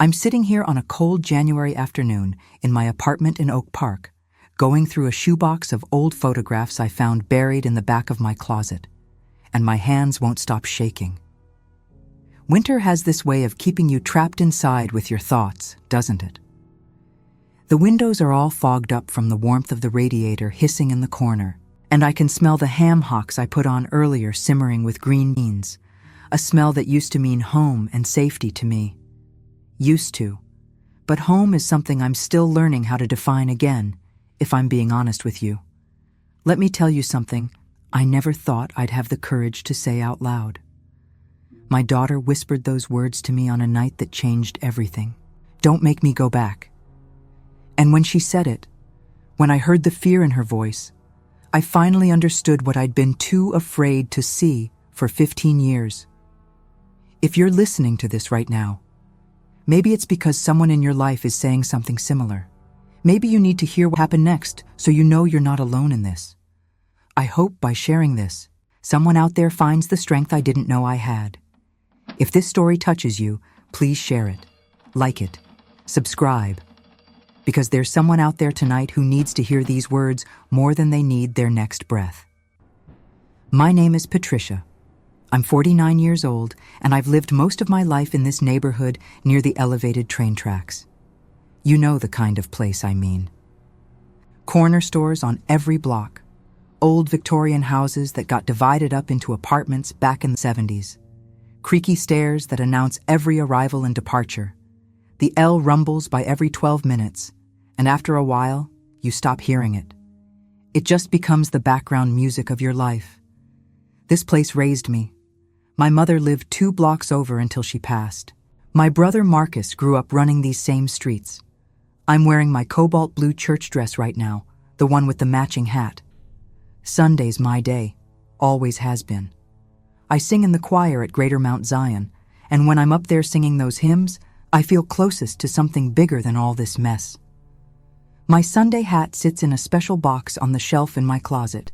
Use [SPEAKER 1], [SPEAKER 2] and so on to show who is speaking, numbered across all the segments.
[SPEAKER 1] I'm sitting here on a cold January afternoon in my apartment in Oak Park, going through a shoebox of old photographs I found buried in the back of my closet, and my hands won't stop shaking. Winter has this way of keeping you trapped inside with your thoughts, doesn't it? The windows are all fogged up from the warmth of the radiator hissing in the corner, and I can smell the ham hocks I put on earlier simmering with green beans, a smell that used to mean home and safety to me. Used to. But home is something I'm still learning how to define again, if I'm being honest with you. Let me tell you something I never thought I'd have the courage to say out loud. My daughter whispered those words to me on a night that changed everything. Don't make me go back. And when she said it, when I heard the fear in her voice, I finally understood what I'd been too afraid to see for 15 years. If you're listening to this right now, maybe it's because someone in your life is saying something similar. Maybe you need to hear what happened next so you know you're not alone in this. I hope by sharing this, someone out there finds the strength I didn't know I had. If this story touches you, please share it, like it, subscribe, because there's someone out there tonight who needs to hear these words more than they need their next breath. My name is Patricia. I'm 49 years old, and I've lived most of my life in this neighborhood near the elevated train tracks. You know the kind of place I mean. Corner stores on every block, old Victorian houses that got divided up into apartments back in the 70s, creaky stairs that announce every arrival and departure. The L rumbles by every 12 minutes, and after a while, you stop hearing it. It just becomes the background music of your life. This place raised me. My mother lived 2 blocks over until she passed. My brother Marcus grew up running these same streets. I'm wearing my cobalt blue church dress right now, the one with the matching hat. Sunday's my day, always has been. I sing in the choir at Greater Mount Zion, and when I'm up there singing those hymns, I feel closest to something bigger than all this mess. My Sunday hat sits in a special box on the shelf in my closet,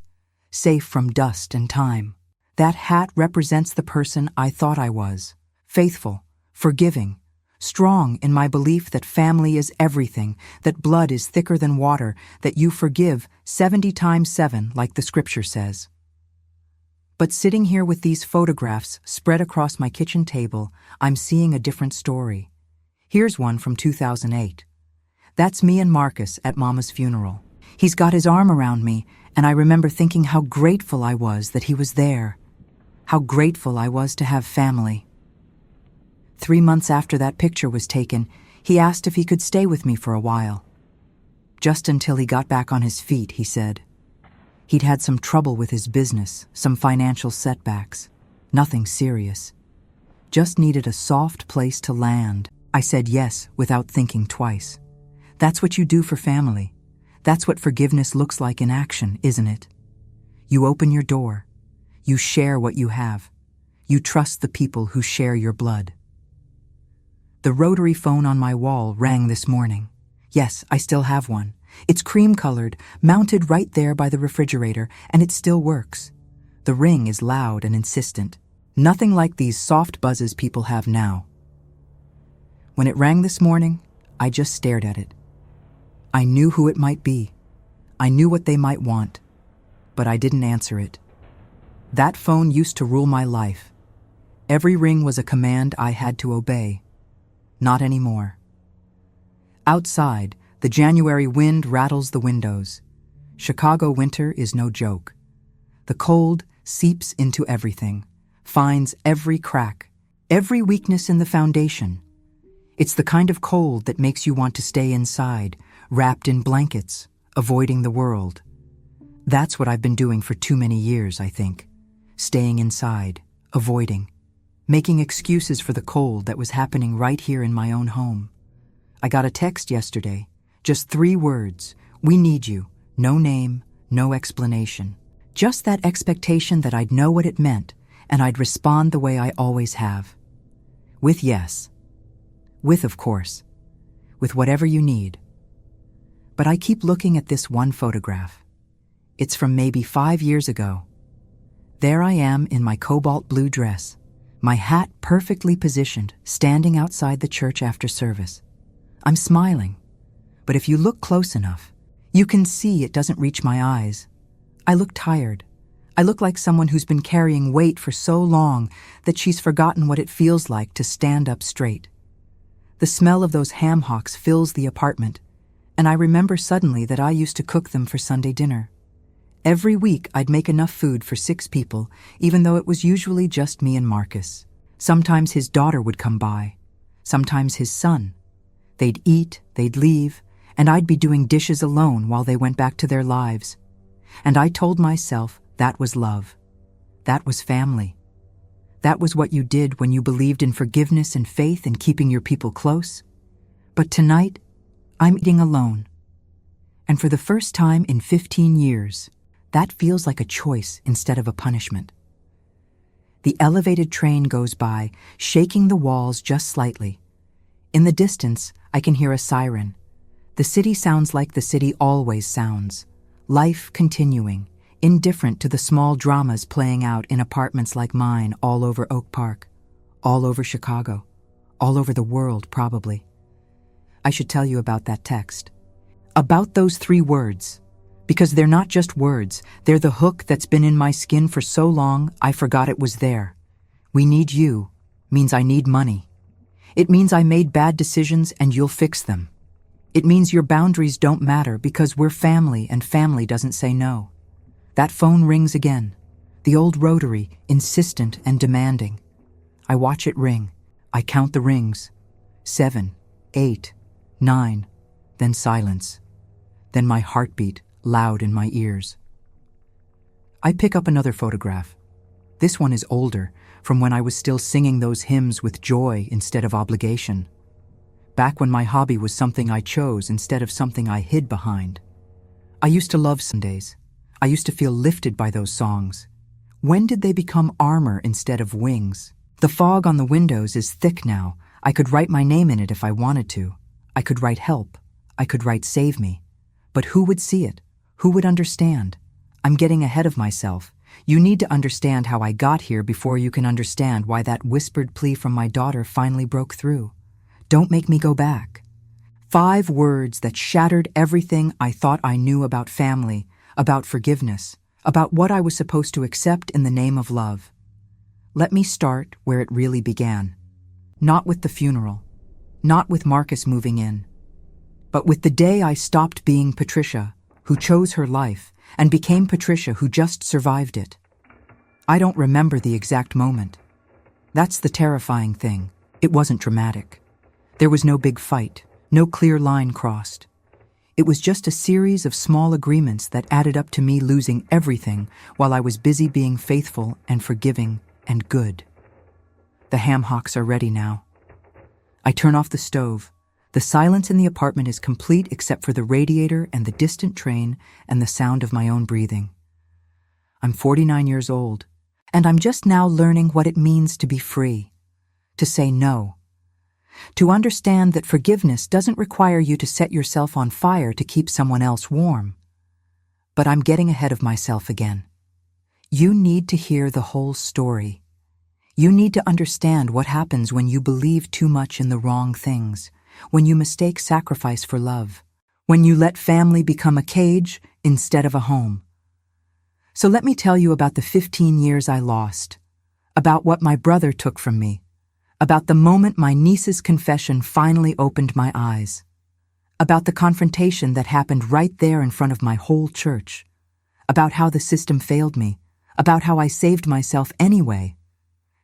[SPEAKER 1] safe from dust and time. That hat represents the person I thought I was, faithful, forgiving, strong in my belief that family is everything, that blood is thicker than water, that you forgive 70 times 7 like the scripture says. But sitting here with these photographs spread across my kitchen table, I'm seeing a different story. Here's one from 2008. That's me and Marcus at Mama's funeral. He's got his arm around me, and I remember thinking how grateful I was that he was there. How grateful I was to have family. 3 months after that picture was taken, he asked if he could stay with me for a while. Just until he got back on his feet, he said. He'd had some trouble with his business, some financial setbacks. Nothing serious. Just needed a soft place to land. I said yes without thinking twice. That's what you do for family. That's what forgiveness looks like in action, isn't it? You open your door. You share what you have. You trust the people who share your blood. The rotary phone on my wall rang this morning. Yes, I still have one. It's cream-colored, mounted right there by the refrigerator, and it still works. The ring is loud and insistent. Nothing like these soft buzzes people have now. When it rang this morning, I just stared at it. I knew who it might be. I knew what they might want, but I didn't answer it. That phone used to rule my life. Every ring was a command I had to obey. Not anymore. Outside, the January wind rattles the windows. Chicago winter is no joke. The cold seeps into everything, finds every crack, every weakness in the foundation. It's the kind of cold that makes you want to stay inside, wrapped in blankets, avoiding the world. That's what I've been doing for too many years, I think. Staying inside, avoiding, making excuses for the cold that was happening right here in my own home. I got a text yesterday, just 3 words, "We need you," no name, no explanation. Just that expectation that I'd know what it meant and I'd respond the way I always have. With yes. With, of course. With whatever you need. But I keep looking at this one photograph. It's from maybe 5 years ago. There I am in my cobalt blue dress, my hat perfectly positioned, standing outside the church after service. I'm smiling, but if you look close enough, you can see it doesn't reach my eyes. I look tired. I look like someone who's been carrying weight for so long that she's forgotten what it feels like to stand up straight. The smell of those ham hocks fills the apartment, and I remember suddenly that I used to cook them for Sunday dinner. Every week I'd make enough food for 6 people, even though it was usually just me and Marcus. Sometimes his daughter would come by, sometimes his son. They'd eat, they'd leave, and I'd be doing dishes alone while they went back to their lives. And I told myself that was love. That was family. That was what you did when you believed in forgiveness and faith and keeping your people close. But tonight, I'm eating alone. And for the first time in 15 years, that feels like a choice instead of a punishment. The elevated train goes by, shaking the walls just slightly. In the distance, I can hear a siren. The city sounds like the city always sounds. Life continuing, indifferent to the small dramas playing out in apartments like mine all over Oak Park, all over Chicago, all over the world probably. I should tell you about that text. About those 3 words. Because they're not just words, they're the hook that's been in my skin for so long I forgot it was there. We need you means I need money. It means I made bad decisions and you'll fix them. It means your boundaries don't matter because we're family and family doesn't say no. That phone rings again. The old rotary, insistent and demanding. I watch it ring. I count the rings. 7, 8, 9, then silence. Then my heartbeat, loud in my ears. I pick up another photograph. This one is older, from when I was still singing those hymns with joy instead of obligation. Back when my hobby was something I chose instead of something I hid behind. I used to love Sundays. I used to feel lifted by those songs. When did they become armor instead of wings? The fog on the windows is thick now. I could write my name in it if I wanted to. I could write help. I could write save me. But who would see it? Who would understand? I'm getting ahead of myself. You need to understand how I got here before you can understand why that whispered plea from my daughter finally broke through. Don't make me go back. 5 words that shattered everything I thought I knew about family, about forgiveness, about what I was supposed to accept in the name of love. Let me start where it really began. Not with the funeral, not with Marcus moving in, but with the day I stopped being Patricia, who chose her life, and became Patricia, who just survived it. I don't remember the exact moment. That's the terrifying thing. It wasn't dramatic. There was no big fight, no clear line crossed. It was just a series of small agreements that added up to me losing everything while I was busy being faithful and forgiving and good. The ham hocks are ready now. I turn off the stove. The silence in the apartment is complete except for the radiator and the distant train and the sound of my own breathing. I'm 49 years old, and I'm just now learning what it means to be free, to say no, to understand that forgiveness doesn't require you to set yourself on fire to keep someone else warm. But I'm getting ahead of myself again. You need to hear the whole story. You need to understand what happens when you believe too much in the wrong things, when you mistake sacrifice for love, when you let family become a cage instead of a home. So let me tell you about the 15 years I lost, about what my brother took from me, about the moment my niece's confession finally opened my eyes, about the confrontation that happened right there in front of my whole church, about how the system failed me, about how I saved myself anyway,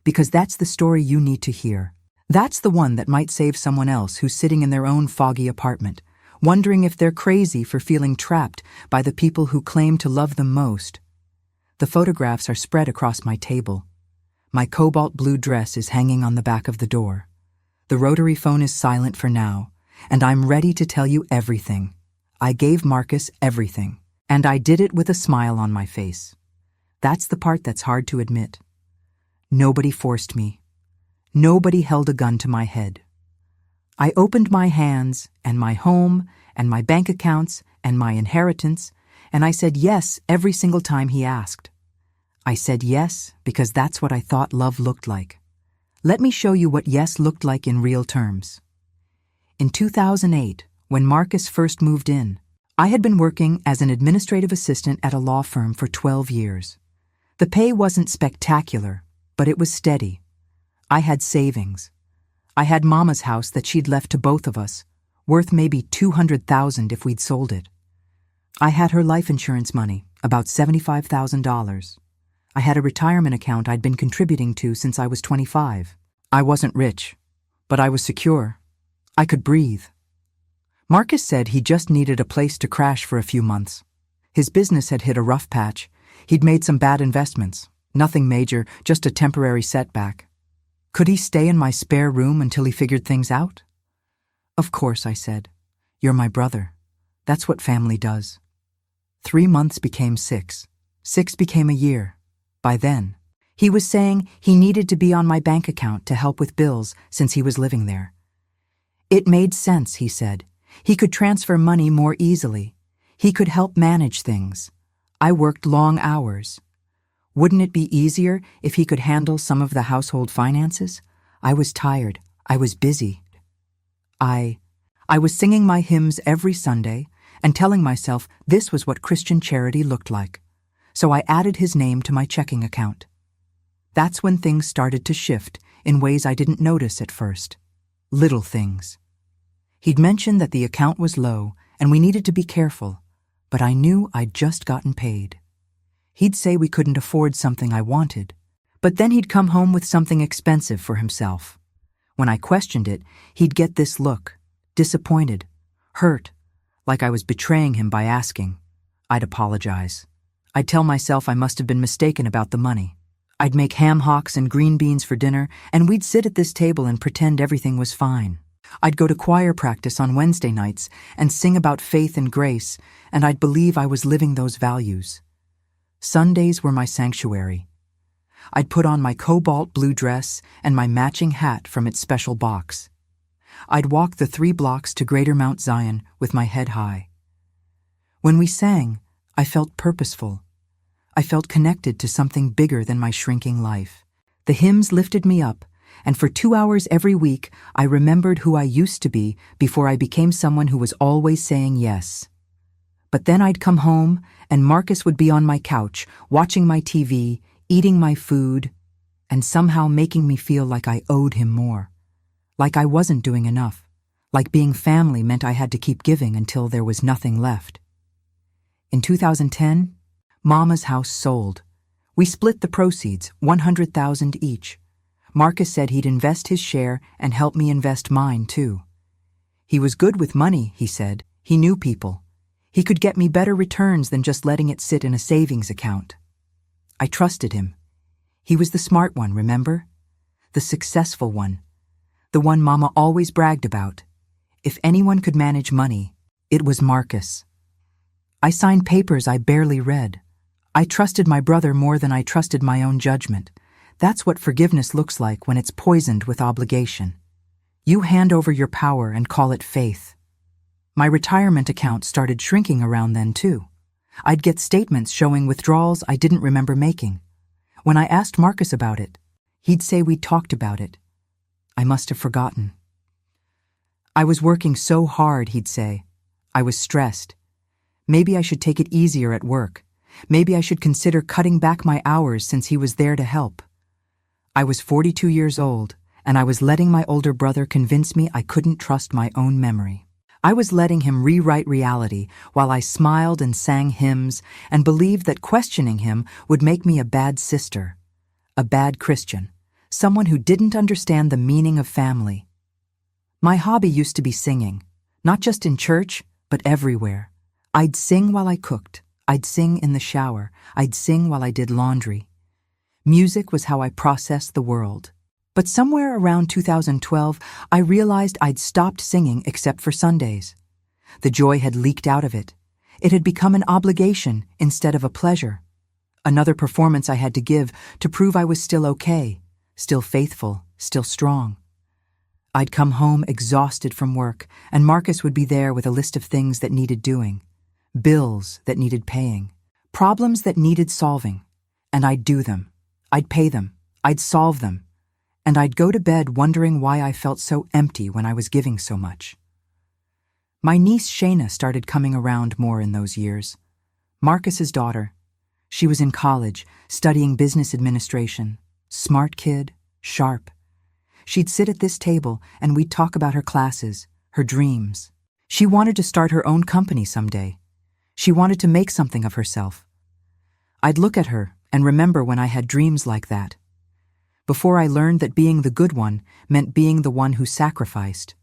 [SPEAKER 1] because that's the story you need to hear. That's the one that might save someone else who's sitting in their own foggy apartment, wondering if they're crazy for feeling trapped by the people who claim to love them most. The photographs are spread across my table. My cobalt blue dress is hanging on the back of the door. The rotary phone is silent for now, and I'm ready to tell you everything. I gave Marcus everything, and I did it with a smile on my face. That's the part that's hard to admit. Nobody forced me. Nobody held a gun to my head. I opened my hands and my home and my bank accounts and my inheritance, and I said yes every single time he asked. I said yes because that's what I thought love looked like. Let me show you what yes looked like in real terms. In 2008, when Marcus first moved in, I had been working as an administrative assistant at a law firm for 12 years. The pay wasn't spectacular, but it was steady. I had savings. I had Mama's house that she'd left to both of us, worth maybe $200,000 if we'd sold it. I had her life insurance money, about $75,000. I had a retirement account I'd been contributing to since I was 25. I wasn't rich, but I was secure. I could breathe. Marcus said he just needed a place to crash for a few months. His business had hit a rough patch. He'd made some bad investments. Nothing major, just a temporary setback. Could he stay in my spare room until he figured things out? Of course, I said. You're my brother. That's what family does. 3 months became 6. 6 became a year. By then, he was saying he needed to be on my bank account to help with bills since he was living there. It made sense, he said. He could transfer money more easily. He could help manage things. I worked long hours. Wouldn't it be easier if he could handle some of the household finances? I was tired. I was busy. I was singing my hymns every Sunday and telling myself this was what Christian charity looked like. So I added his name to my checking account. That's when things started to shift in ways I didn't notice at first. Little things. He'd mentioned that the account was low and we needed to be careful, but I knew I'd just gotten paid. He'd say we couldn't afford something I wanted, but then he'd come home with something expensive for himself. When I questioned it, he'd get this look, disappointed, hurt, like I was betraying him by asking. I'd apologize. I'd tell myself I must have been mistaken about the money. I'd make ham hocks and green beans for dinner, and we'd sit at this table and pretend everything was fine. I'd go to choir practice on Wednesday nights and sing about faith and grace, and I'd believe I was living those values. Sundays were my sanctuary. I'd put on my cobalt blue dress and my matching hat from its special box. I'd walk the 3 blocks to Greater Mount Zion with my head high. When we sang, I felt purposeful. I felt connected to something bigger than my shrinking life. The hymns lifted me up, and for 2 hours every week, I remembered who I used to be before I became someone who was always saying yes. But then I'd come home, and Marcus would be on my couch, watching my TV, eating my food, and somehow making me feel like I owed him more. Like I wasn't doing enough. Like being family meant I had to keep giving until there was nothing left. In 2010, Mama's house sold. We split the proceeds, $100,000 each. Marcus said he'd invest his share and help me invest mine, too. He was good with money, he said. He knew people. He could get me better returns than just letting it sit in a savings account. I trusted him. He was the smart one, remember? The successful one. The one Mama always bragged about. If anyone could manage money, it was Marcus. I signed papers I barely read. I trusted my brother more than I trusted my own judgment. That's what forgiveness looks like when it's poisoned with obligation. You hand over your power and call it faith. My retirement account started shrinking around then, too. I'd get statements showing withdrawals I didn't remember making. When I asked Marcus about it, he'd say we talked about it. I must have forgotten. I was working so hard, he'd say. I was stressed. Maybe I should take it easier at work. Maybe I should consider cutting back my hours since he was there to help. I was 42 years old, and I was letting my older brother convince me I couldn't trust my own memory. I was letting him rewrite reality while I smiled and sang hymns and believed that questioning him would make me a bad sister, a bad Christian, someone who didn't understand the meaning of family. My hobby used to be singing, not just in church, but everywhere. I'd sing while I cooked. I'd sing in the shower. I'd sing while I did laundry. Music was how I processed the world. But somewhere around 2012, I realized I'd stopped singing except for Sundays. The joy had leaked out of it. It had become an obligation instead of a pleasure. Another performance I had to give to prove I was still okay, still faithful, still strong. I'd come home exhausted from work, and Marcus would be there with a list of things that needed doing, bills that needed paying, problems that needed solving, and I'd do them. I'd pay them. I'd solve them. And I'd go to bed wondering why I felt so empty when I was giving so much. My niece Shayna started coming around more in those years. Marcus's daughter. She was in college, studying business administration. Smart kid, sharp. She'd sit at this table and we'd talk about her classes, her dreams. She wanted to start her own company someday. She wanted to make something of herself. I'd look at her and remember when I had dreams like that. Before I learned that being the good one meant being the one who sacrificed.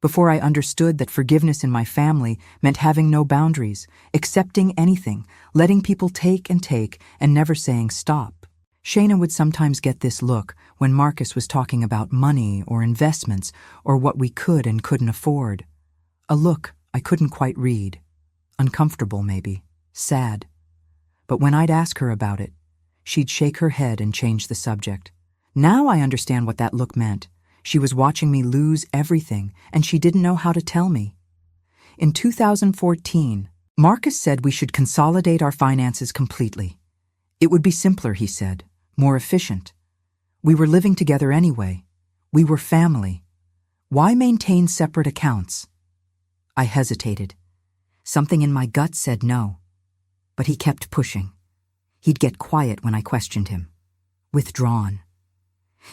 [SPEAKER 1] Before I understood that forgiveness in my family meant having no boundaries, accepting anything, letting people take and never saying stop. Shayna would sometimes get this look when Marcus was talking about money or investments or what we could and couldn't afford. A look I couldn't quite read. Uncomfortable, maybe. Sad. But when I'd ask her about it, she'd shake her head and change the subject. Now I understand what that look meant. She was watching me lose everything, and she didn't know how to tell me. In 2014, Marcus said we should consolidate our finances completely. It would be simpler, he said, more efficient. We were living together anyway. We were family. Why maintain separate accounts? I hesitated. Something in my gut said no. But he kept pushing. He'd get quiet when I questioned him. Withdrawn.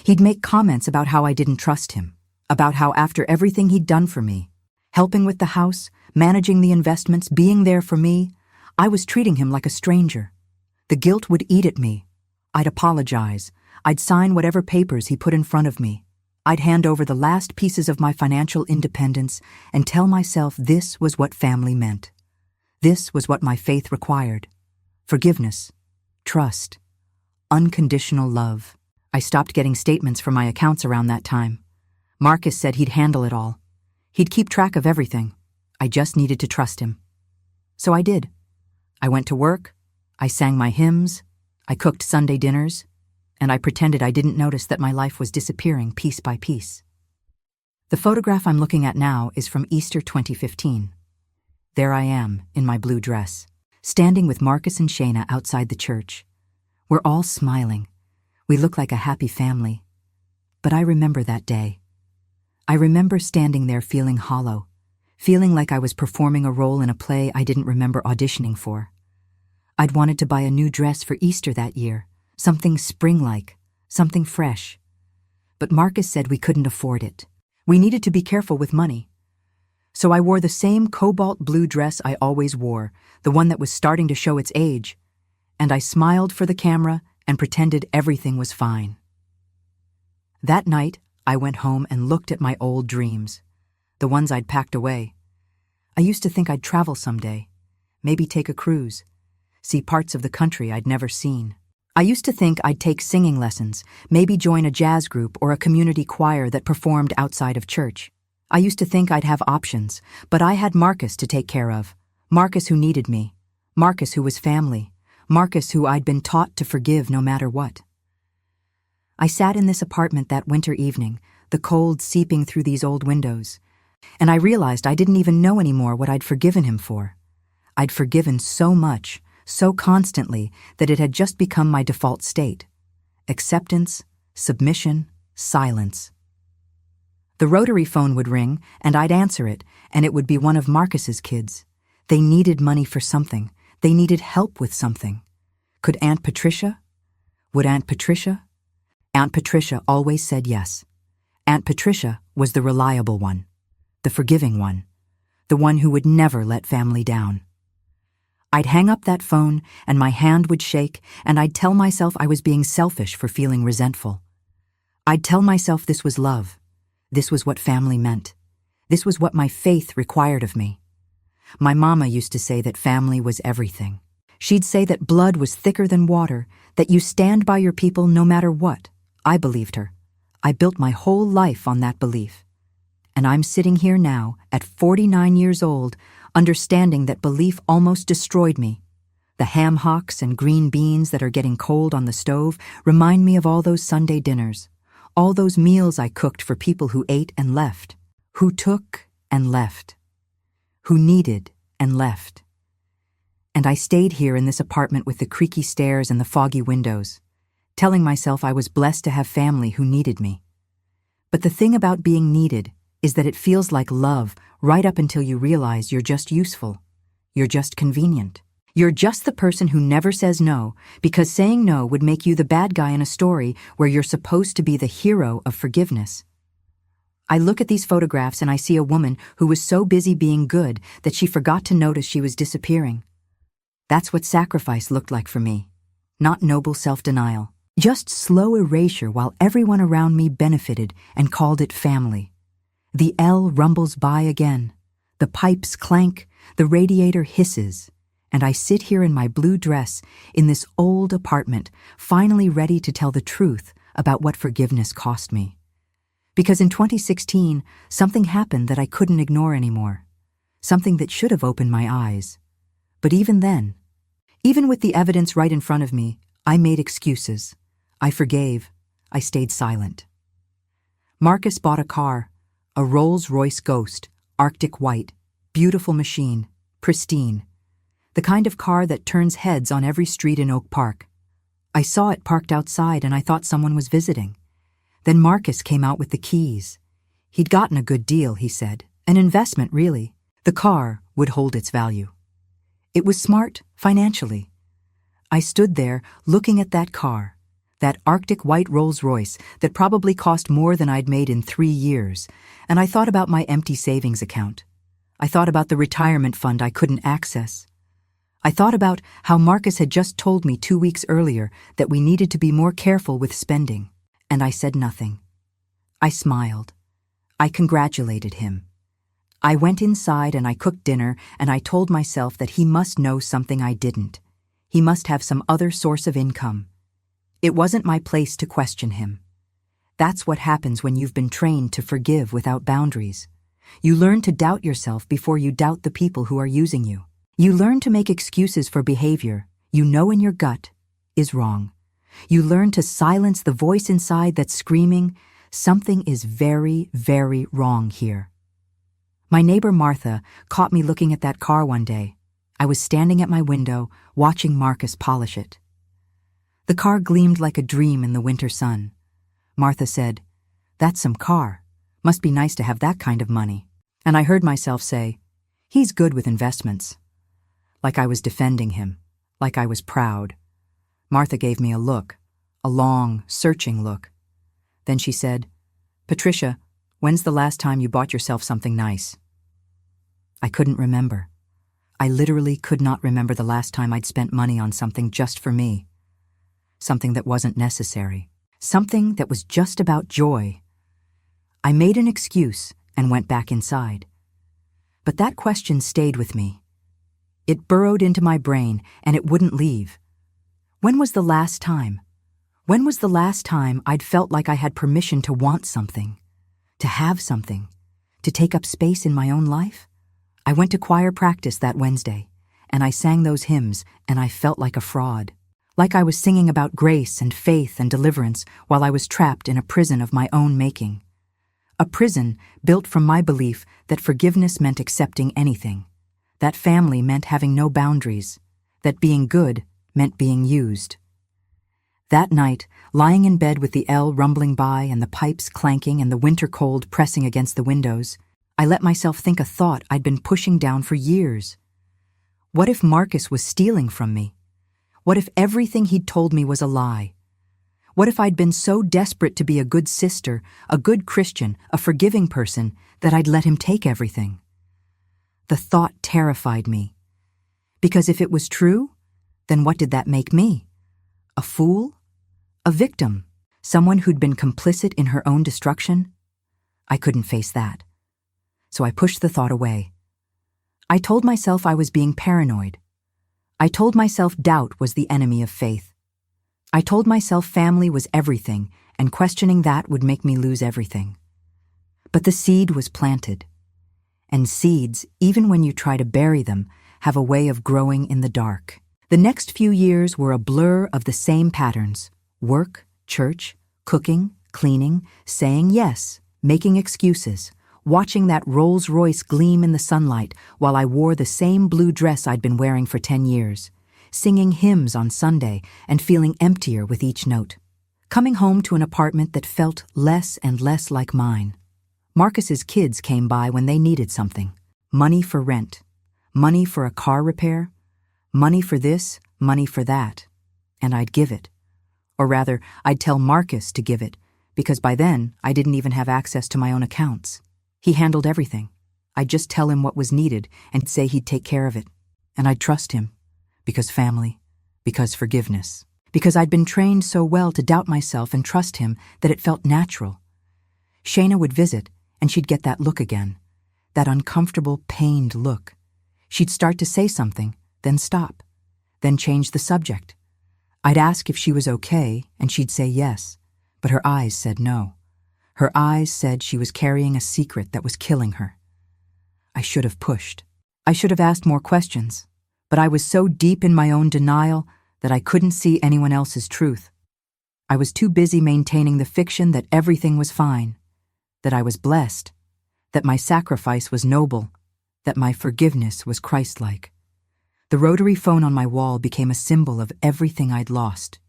[SPEAKER 1] He'd make comments about how I didn't trust him, about how after everything he'd done for me, helping with the house, managing the investments, being there for me, I was treating him like a stranger. The guilt would eat at me. I'd apologize. I'd sign whatever papers he put in front of me. I'd hand over the last pieces of my financial independence and tell myself this was what family meant. This was what my faith required. Forgiveness, trust, unconditional love. I stopped getting statements from my accounts around that time. Marcus said he'd handle it all. He'd keep track of everything. I just needed to trust him. So I did. I went to work, I sang my hymns, I cooked Sunday dinners, and I pretended I didn't notice that my life was disappearing piece by piece. The photograph I'm looking at now is from Easter 2015. There I am, in my blue dress, standing with Marcus and Shayna outside the church. We're all smiling. We look like a happy family. But I remember that day. I remember standing there feeling hollow, feeling like I was performing a role in a play I didn't remember auditioning for. I'd wanted to buy a new dress for Easter that year, something spring-like, something fresh. But Marcus said we couldn't afford it. We needed to be careful with money. So I wore the same cobalt blue dress I always wore, the one that was starting to show its age, and I smiled for the camera and pretended everything was fine. That night, I went home and looked at my old dreams, the ones I'd packed away. I used to think I'd travel someday, maybe take a cruise, see parts of the country I'd never seen. I used to think I'd take singing lessons, maybe join a jazz group or a community choir that performed outside of church. I used to think I'd have options, but I had Marcus to take care of. Marcus who needed me. Marcus who was family. Marcus who I'd been taught to forgive no matter what. I sat in this apartment that winter evening, the cold seeping through these old windows, and I realized I didn't even know anymore what I'd forgiven him for. I'd forgiven so much, so constantly, that it had just become my default state. Acceptance, submission, silence. The rotary phone would ring, and I'd answer it, and it would be one of Marcus's kids. They needed money for something. They needed help with something. Could Aunt Patricia? Would Aunt Patricia? Aunt Patricia always said yes. Aunt Patricia was the reliable one, the forgiving one, the one who would never let family down. I'd hang up that phone, and my hand would shake, and I'd tell myself I was being selfish for feeling resentful. I'd tell myself this was love. This was what family meant. This was what my faith required of me. My mama used to say that family was everything. She'd say that blood was thicker than water, that you stand by your people no matter what. I believed her. I built my whole life on that belief. And I'm sitting here now, at 49 years old, understanding that belief almost destroyed me. The ham hocks and green beans that are getting cold on the stove remind me of all those Sunday dinners, all those meals I cooked for people who ate and left, who took and left, who needed and left. And I stayed here in this apartment with the creaky stairs and the foggy windows, telling myself I was blessed to have family who needed me. But the thing about being needed is that it feels like love right up until you realize you're just useful. You're just convenient. You're just the person who never says no, because saying no would make you the bad guy in a story where you're supposed to be the hero of forgiveness. I look at these photographs and I see a woman who was so busy being good that she forgot to notice she was disappearing. That's what sacrifice looked like for me. Not noble self-denial. Just slow erasure while everyone around me benefited and called it family. The L rumbles by again. The pipes clank, the radiator hisses, and I sit here in my blue dress in this old apartment, finally ready to tell the truth about what forgiveness cost me. Because in 2016, something happened that I couldn't ignore anymore. Something that should have opened my eyes. But even then, even with the evidence right in front of me, I made excuses. I forgave. I stayed silent. Marcus bought a car, a Rolls-Royce Ghost, Arctic white, beautiful machine, pristine. The kind of car that turns heads on every street in Oak Park. I saw it parked outside and I thought someone was visiting. Then Marcus came out with the keys. He'd gotten a good deal, he said. An investment, really. The car would hold its value. It was smart, financially. I stood there looking at that car, that Arctic white Rolls-Royce that probably cost more than I'd made in 3 years, and I thought about my empty savings account. I thought about the retirement fund I couldn't access. I thought about how Marcus had just told me 2 weeks earlier that we needed to be more careful with spending. And I said nothing. I smiled. I congratulated him. I went inside and I cooked dinner and I told myself that he must know something I didn't. He must have some other source of income. It wasn't my place to question him. That's what happens when you've been trained to forgive without boundaries. You learn to doubt yourself before you doubt the people who are using you. You learn to make excuses for behavior you know in your gut is wrong. You learn to silence the voice inside that's screaming, something is very, very wrong here. My neighbor Martha caught me looking at that car one day. I was standing at my window, watching Marcus polish it. The car gleamed like a dream in the winter sun. Martha said, "That's some car. Must be nice to have that kind of money." And I heard myself say, "He's good with investments." Like I was defending him, like I was proud. Martha gave me a look, a long, searching look. Then she said, "Patricia, when's the last time you bought yourself something nice?" I couldn't remember. I literally could not remember the last time I'd spent money on something just for me. Something that wasn't necessary. Something that was just about joy. I made an excuse and went back inside. But that question stayed with me. It burrowed into my brain and it wouldn't leave. When was the last time? When was the last time I'd felt like I had permission to want something, to have something, to take up space in my own life? I went to choir practice that Wednesday, and I sang those hymns, and I felt like a fraud. Like I was singing about grace and faith and deliverance while I was trapped in a prison of my own making. A prison built from my belief that forgiveness meant accepting anything, that family meant having no boundaries, that being good meant being used. That night, lying in bed with the L rumbling by and the pipes clanking and the winter cold pressing against the windows, I let myself think a thought I'd been pushing down for years. What if Marcus was stealing from me? What if everything he'd told me was a lie? What if I'd been so desperate to be a good sister, a good Christian, a forgiving person, that I'd let him take everything? The thought terrified me. Because if it was true, then what did that make me? A fool? A victim? Someone who'd been complicit in her own destruction? I couldn't face that. So I pushed the thought away. I told myself I was being paranoid. I told myself doubt was the enemy of faith. I told myself family was everything, and questioning that would make me lose everything. But the seed was planted. And seeds, even when you try to bury them, have a way of growing in the dark. The next few years were a blur of the same patterns: work, church, cooking, cleaning, saying yes, making excuses, watching that Rolls-Royce gleam in the sunlight while I wore the same blue dress I'd been wearing for 10 years, singing hymns on Sunday and feeling emptier with each note. coming home to an apartment that felt less and less like mine. Marcus's kids came by when they needed something. Money for rent, money for a car repair, money for this, money for that. And I'd give it. Or rather, I'd tell Marcus to give it, because by then I didn't even have access to my own accounts. He handled everything. I'd just tell him what was needed and say he'd take care of it. And I'd trust him, because family, because forgiveness, because I'd been trained so well to doubt myself and trust him that it felt natural. Shayna would visit, and she'd get that look again, that uncomfortable, pained look. She'd start to say something, then stop, then change the subject. I'd ask if she was okay, and she'd say yes, but her eyes said no. Her eyes said she was carrying a secret that was killing her. I should have pushed. I should have asked more questions, but I was so deep in my own denial that I couldn't see anyone else's truth. I was too busy maintaining the fiction that everything was fine, that I was blessed, that my sacrifice was noble, that my forgiveness was Christ-like. The rotary phone on my wall became a symbol of everything I'd lost.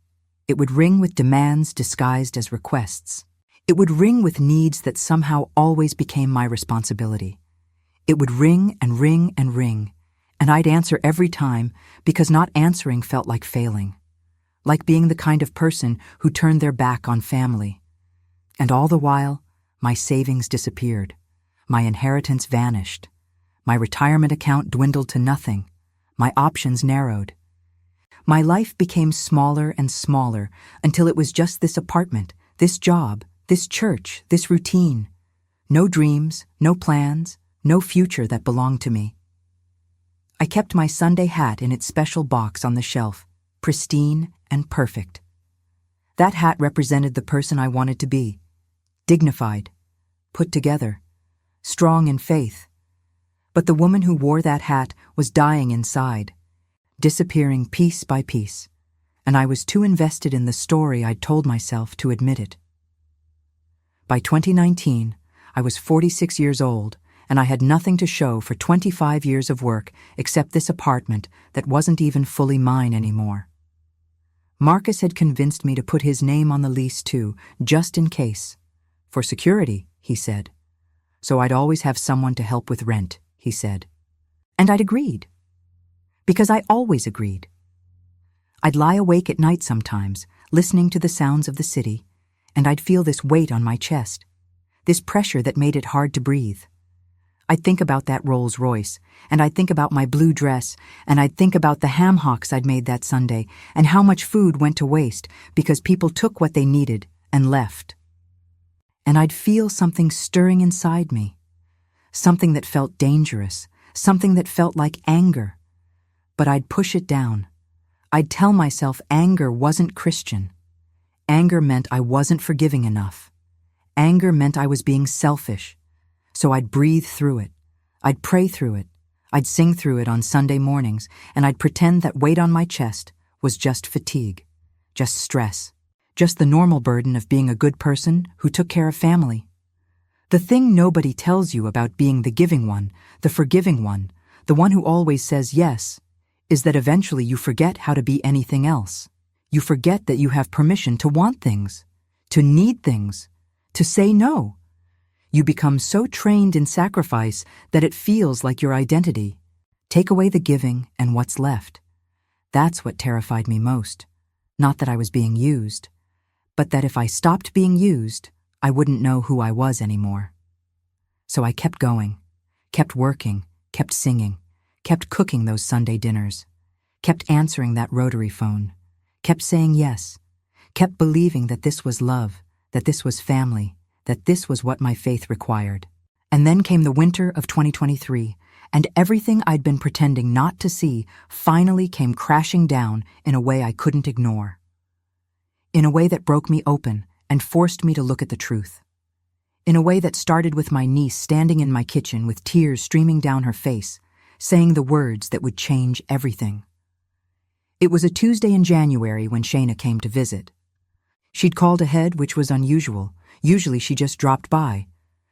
[SPEAKER 1] It would ring with demands disguised as requests. It would ring with needs that somehow always became my responsibility. It would ring and ring and ring, and I'd answer every time because not answering felt like failing, like being the kind of person who turned their back on family. And all the while, my savings disappeared. My inheritance vanished. My retirement account dwindled to nothing. My options narrowed. My life became smaller and smaller until it was just this apartment, this job, this church, this routine. No dreams, no plans, no future that belonged to me. I kept my Sunday hat in its special box on the shelf, pristine and perfect. That hat represented the person I wanted to be, dignified, put together, strong in faith. But the woman who wore that hat was dying inside, disappearing piece by piece, and I was too invested in the story I'd told myself to admit it. By 2019, I was 46 years old, and I had nothing to show for 25 years of work except this apartment that wasn't even fully mine anymore. Marcus had convinced me to put his name on the lease too, just in case. For security, he said. So I'd always have someone to help with rent, he said. And I'd agreed. Because I always agreed. I'd lie awake at night sometimes, listening to the sounds of the city, and I'd feel this weight on my chest, this pressure that made it hard to breathe. I'd think about that Rolls Royce, and I'd think about my blue dress, and I'd think about the ham hocks I'd made that Sunday, and how much food went to waste because people took what they needed and left. And I'd feel something stirring inside me, something that felt dangerous, something that felt like anger. But I'd push it down. I'd tell myself anger wasn't Christian. Anger meant I wasn't forgiving enough. Anger meant I was being selfish. So I'd breathe through it. I'd pray through it. I'd sing through it on Sunday mornings, and I'd pretend that weight on my chest was just fatigue, just stress, just the normal burden of being a good person who took care of family. The thing nobody tells you about being the giving one, the forgiving one, the one who always says yes, is that eventually you forget how to be anything else. You forget that you have permission to want things, to need things, to say no. You become so trained in sacrifice that it feels like your identity. Take away the giving and what's left. That's what terrified me most. Not that I was being used, but that if I stopped being used, I wouldn't know who I was anymore. So I kept going, kept working, kept singing, kept cooking those Sunday dinners, kept answering that rotary phone, kept saying yes, kept believing that this was love, that this was family, that this was what my faith required. And then came the winter of 2023, and everything I'd been pretending not to see finally came crashing down in a way I couldn't ignore. In a way that broke me open and forced me to look at the truth. In a way that started with my niece standing in my kitchen with tears streaming down her face, saying the words that would change everything. It was a Tuesday in January when Shayna came to visit. She'd called ahead, which was unusual. Usually she just dropped by,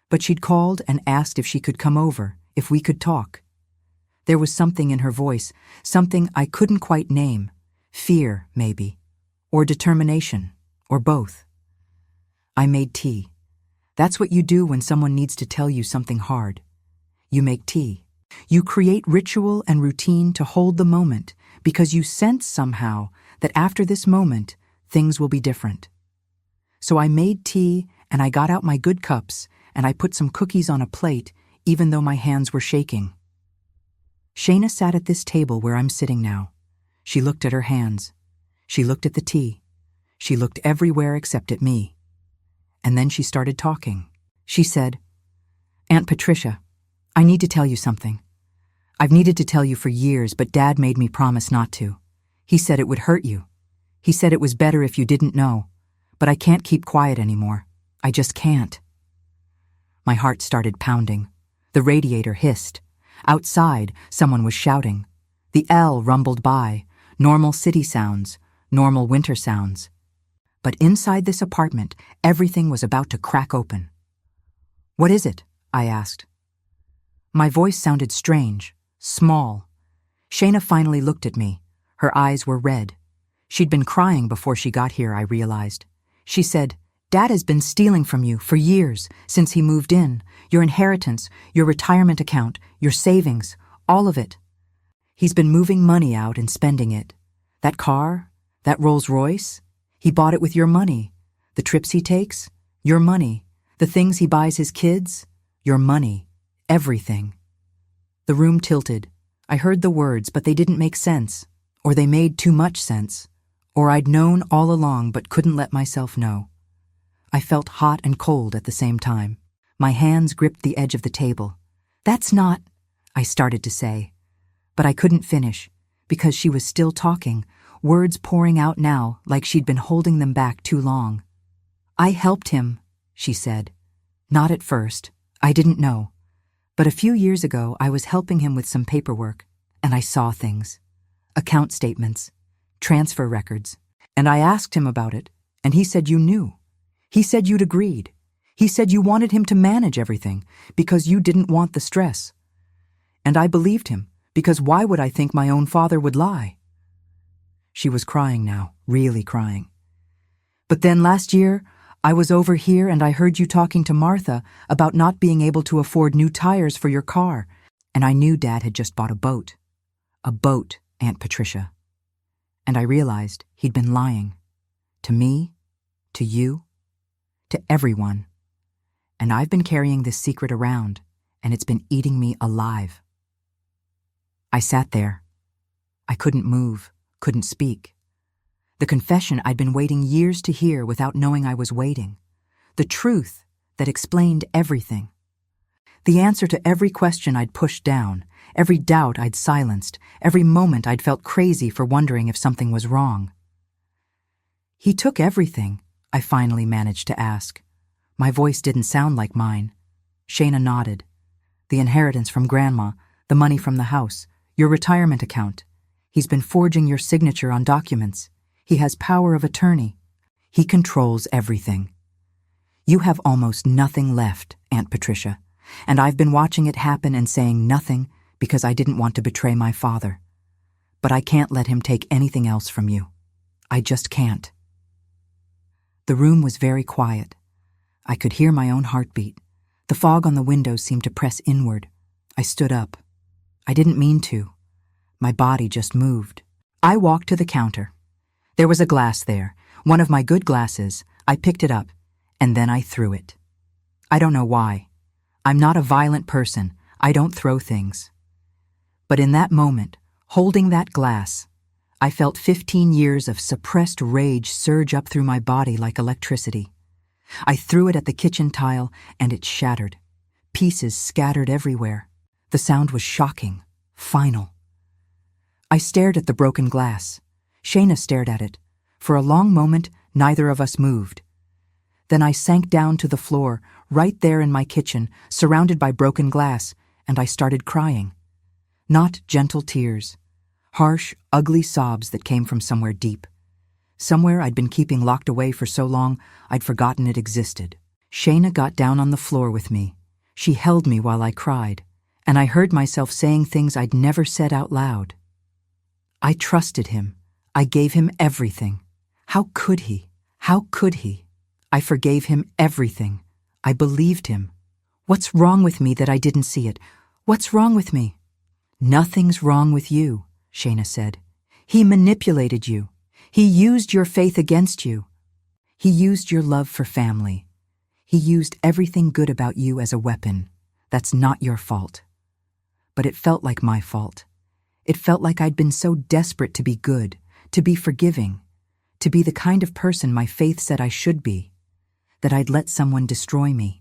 [SPEAKER 1] but she'd called and asked if she could come over, if we could talk. There was something in her voice, something I couldn't quite name. Fear, maybe. Or determination. Or both. I made tea. That's what you do when someone needs to tell you something hard. You make tea. You create ritual and routine to hold the moment because you sense somehow that after this moment, things will be different. So I made tea and I got out my good cups and I put some cookies on a plate even though my hands were shaking. Shayna sat at this table where I'm sitting now. She looked at her hands. She looked at the tea. She looked everywhere except at me. And then she started talking. She said, "Aunt Patricia, I need to tell you something. I've needed to tell you for years, but Dad made me promise not to. He said it would hurt you. He said it was better if you didn't know. But I can't keep quiet anymore. I just can't." My heart started pounding. The radiator hissed. Outside, someone was shouting. The L rumbled by. Normal city sounds, normal winter sounds. But inside this apartment, everything was about to crack open. "What is it?" I asked. My voice sounded strange, small. Shayna finally looked at me. Her eyes were red. She'd been crying before she got here, I realized. She said, "Dad has been stealing from you for years, since he moved in. Your inheritance, your retirement account, your savings, all of it. He's been moving money out and spending it. That car, that Rolls Royce, he bought it with your money. The trips he takes, your money. The things he buys his kids, your money. Everything." The room tilted. I heard the words, but they didn't make sense. Or they made too much sense. Or I'd known all along but couldn't let myself know. I felt hot and cold at the same time. My hands gripped the edge of the table. "That's not," I started to say. But I couldn't finish, because she was still talking, words pouring out now like she'd been holding them back too long. "I helped him," she said. "Not at first. I didn't know. But a few years ago I was helping him with some paperwork, and I saw things. Account statements, transfer records. And I asked him about it, and he said you knew. He said you'd agreed. He said you wanted him to manage everything because you didn't want the stress. And I believed him, because why would I think my own father would lie?" She was crying now, really crying. "But then last year, I was over here and I heard you talking to Martha about not being able to afford new tires for your car, and I knew Dad had just bought a boat. A boat, Aunt Patricia. And I realized he'd been lying. To me, to you, to everyone. And I've been carrying this secret around, and it's been eating me alive." I sat there. I couldn't move, couldn't speak. The confession I'd been waiting years to hear without knowing I was waiting. The truth that explained everything. The answer to every question I'd pushed down, every doubt I'd silenced, every moment I'd felt crazy for wondering if something was wrong. "He took everything," I finally managed to ask. My voice didn't sound like mine. Shayna nodded. "The inheritance from Grandma, the money from the house, your retirement account. He's been forging your signature on documents. He has power of attorney. He controls everything. You have almost nothing left, Aunt Patricia, and I've been watching it happen and saying nothing because I didn't want to betray my father. But I can't let him take anything else from you. I just can't." The room was very quiet. I could hear my own heartbeat. The fog on the windows seemed to press inward. I stood up. I didn't mean to. My body just moved. I walked to the counter. There was a glass there, one of my good glasses. I picked it up, and then I threw it. I don't know why. I'm not a violent person. I don't throw things. But in that moment, holding that glass, I felt 15 years of suppressed rage surge up through my body like electricity. I threw it at the kitchen tile, and it shattered. Pieces scattered everywhere. The sound was shocking, final. I stared at the broken glass. Shayna stared at it. For a long moment, neither of us moved. Then I sank down to the floor, right there in my kitchen, surrounded by broken glass, and I started crying. Not gentle tears. Harsh, ugly sobs that came from somewhere deep. Somewhere I'd been keeping locked away for so long, I'd forgotten it existed. Shayna got down on the floor with me. She held me while I cried, and I heard myself saying things I'd never said out loud. I trusted him. I gave him everything. How could he? How could he? I forgave him everything. I believed him. What's wrong with me that I didn't see it? What's wrong with me? Nothing's wrong with you, Shayna said. He manipulated you. He used your faith against you. He used your love for family. He used everything good about you as a weapon. That's not your fault. But it felt like my fault. It felt like I'd been so desperate to be good, to be forgiving, to be the kind of person my faith said I should be, that I'd let someone destroy me.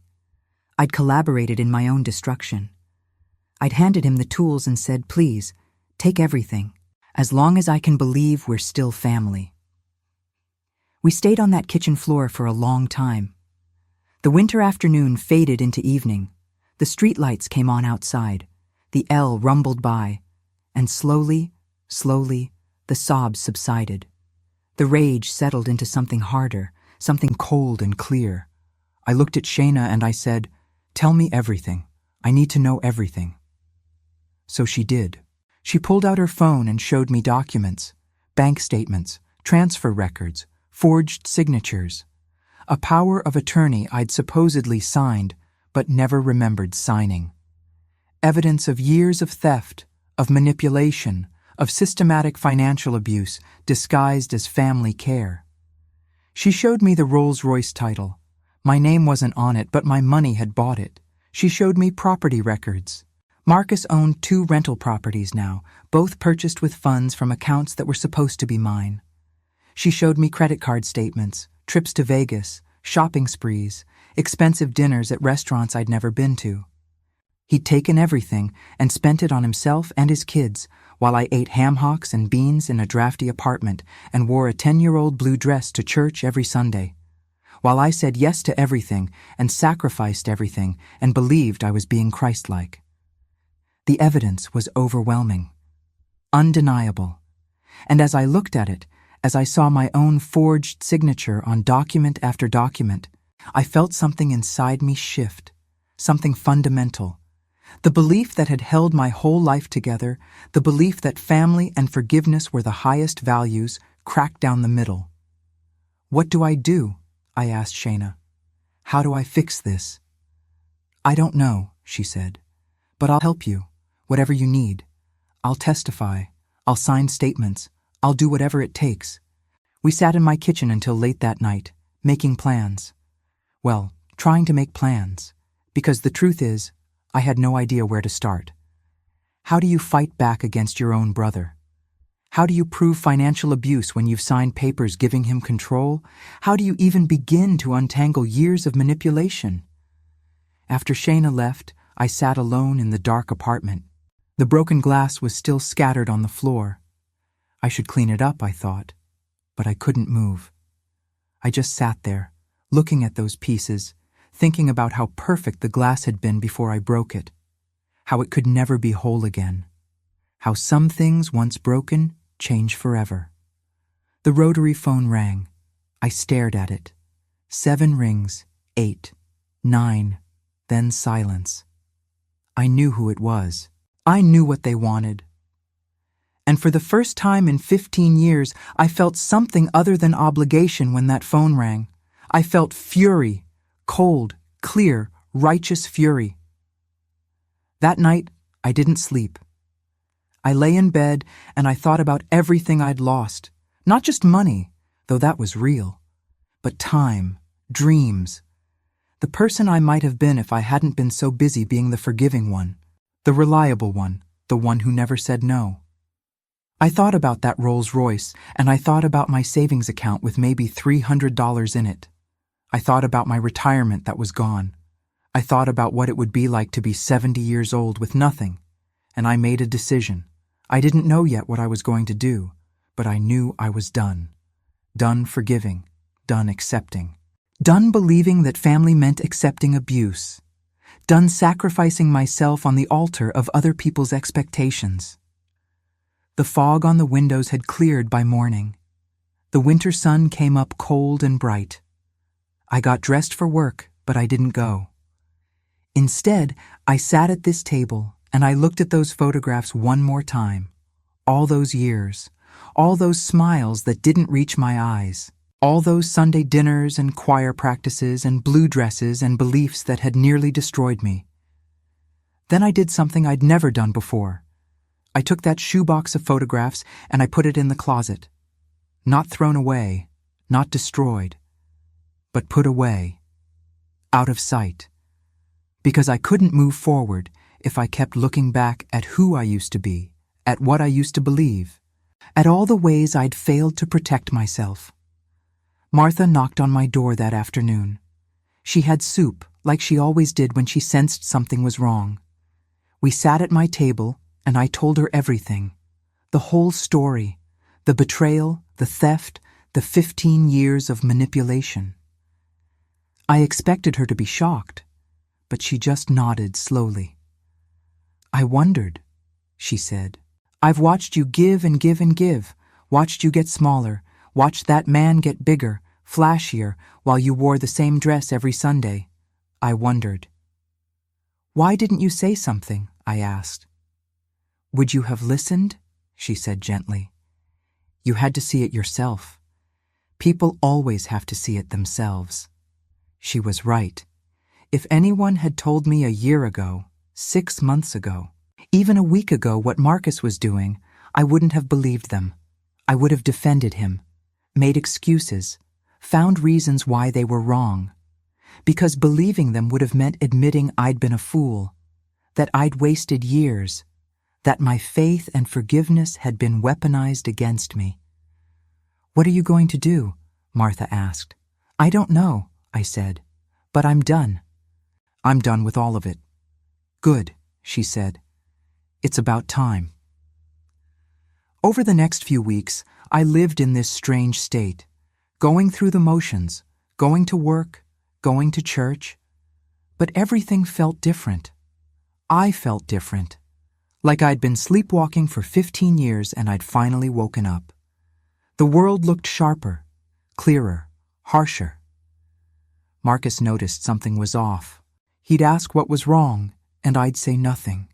[SPEAKER 1] I'd collaborated in my own destruction. I'd handed him the tools and said, please, take everything, as long as I can believe we're still family. We stayed on that kitchen floor for a long time. The winter afternoon faded into evening. The streetlights came on outside. The L rumbled by. And slowly, the sobs subsided. The rage settled into something harder, something cold and clear. I looked at Shayna and I said, tell me everything. I need to know everything. So she did. She pulled out her phone and showed me documents, bank statements, transfer records, forged signatures. A power of attorney I'd supposedly signed, but never remembered signing. Evidence of years of theft, of manipulation, of systematic financial abuse disguised as family care. She showed me the Rolls-Royce title. My name wasn't on it, but my money had bought it. She showed me property records. Marcus owned 2 rental properties now, both purchased with funds from accounts that were supposed to be mine. She showed me credit card statements, trips to Vegas, shopping sprees, expensive dinners at restaurants I'd never been to. He'd taken everything and spent it on himself and his kids, while I ate ham hocks and beans in a drafty apartment and wore a 10-year-old blue dress to church every Sunday. While I said yes to everything and sacrificed everything and believed I was being Christ-like. The evidence was overwhelming, undeniable. And as I looked at it, as I saw my own forged signature on document after document, I felt something inside me shift, something fundamental. The belief that had held my whole life together, the belief that family and forgiveness were the highest values, cracked down the middle. What do I do? I asked Shayna. How do I fix this? I don't know, she said, but I'll help you, whatever you need. I'll testify, I'll sign statements, I'll do whatever it takes. We sat in my kitchen until late that night, making plans. Well, trying to make plans, because the truth is, I had no idea where to start. How do you fight back against your own brother? How do you prove financial abuse when you've signed papers giving him control? How do you even begin to untangle years of manipulation? After Shayna left, I sat alone in the dark apartment. The broken glass was still scattered on the floor. I should clean it up, I thought, but I couldn't move. I just sat there, looking at those pieces, thinking about how perfect the glass had been before I broke it, how it could never be whole again, how some things once broken change forever. The rotary phone rang. I stared at it. 7 rings, 8, 9, then silence. I knew who it was. I knew what they wanted. And for the first time in 15 years, I felt something other than obligation when that phone rang. I felt fury, cold, clear, righteous fury. That night, I didn't sleep. I lay in bed and I thought about everything I'd lost. Not just money, though that was real, but time, dreams. The person I might have been if I hadn't been so busy being the forgiving one, the reliable one, the one who never said no. I thought about that Rolls-Royce, and I thought about my savings account with maybe $300 in it. I thought about my retirement that was gone. I thought about what it would be like to be 70 years old with nothing, and I made a decision. I didn't know yet what I was going to do, but I knew I was done. Done forgiving, done accepting. Done believing that family meant accepting abuse. Done sacrificing myself on the altar of other people's expectations. The fog on the windows had cleared by morning. The winter sun came up cold and bright. I got dressed for work, but I didn't go. Instead, I sat at this table and I looked at those photographs one more time. All those years, all those smiles that didn't reach my eyes. All those Sunday dinners and choir practices and blue dresses and beliefs that had nearly destroyed me. Then I did something I'd never done before. I took that shoebox of photographs and I put it in the closet. Not thrown away, not destroyed, but put away, out of sight. Because I couldn't move forward if I kept looking back at who I used to be, at what I used to believe, at all the ways I'd failed to protect myself. Martha knocked on my door that afternoon. She had soup, like she always did when she sensed something was wrong. We sat at my table, and I told her everything. The whole story. The betrayal, the theft, the 15 years of manipulation. I expected her to be shocked, but she just nodded slowly. "I wondered," she said. "I've watched you give and give and give, watched you get smaller, watched that man get bigger, flashier, while you wore the same dress every Sunday. I wondered." "Why didn't you say something?" I asked. "Would you have listened?" she said gently. "You had to see it yourself. People always have to see it themselves." She was right. If anyone had told me a year ago, 6 months ago, even a week ago what Marcus was doing, I wouldn't have believed them. I would have defended him, made excuses, found reasons why they were wrong. Because believing them would have meant admitting I'd been a fool, that I'd wasted years, that my faith and forgiveness had been weaponized against me. "What are you going to do?" Martha asked. "I don't know," I said, "but I'm done. I'm done with all of it." "Good," she said. "It's about time." Over the next few weeks, I lived in this strange state, going through the motions, going to work, going to church. But everything felt different. I felt different. Like I'd been sleepwalking for 15 years and I'd finally woken up. The world looked sharper, clearer, harsher. Marcus noticed something was off. He'd ask what was wrong, and I'd say nothing.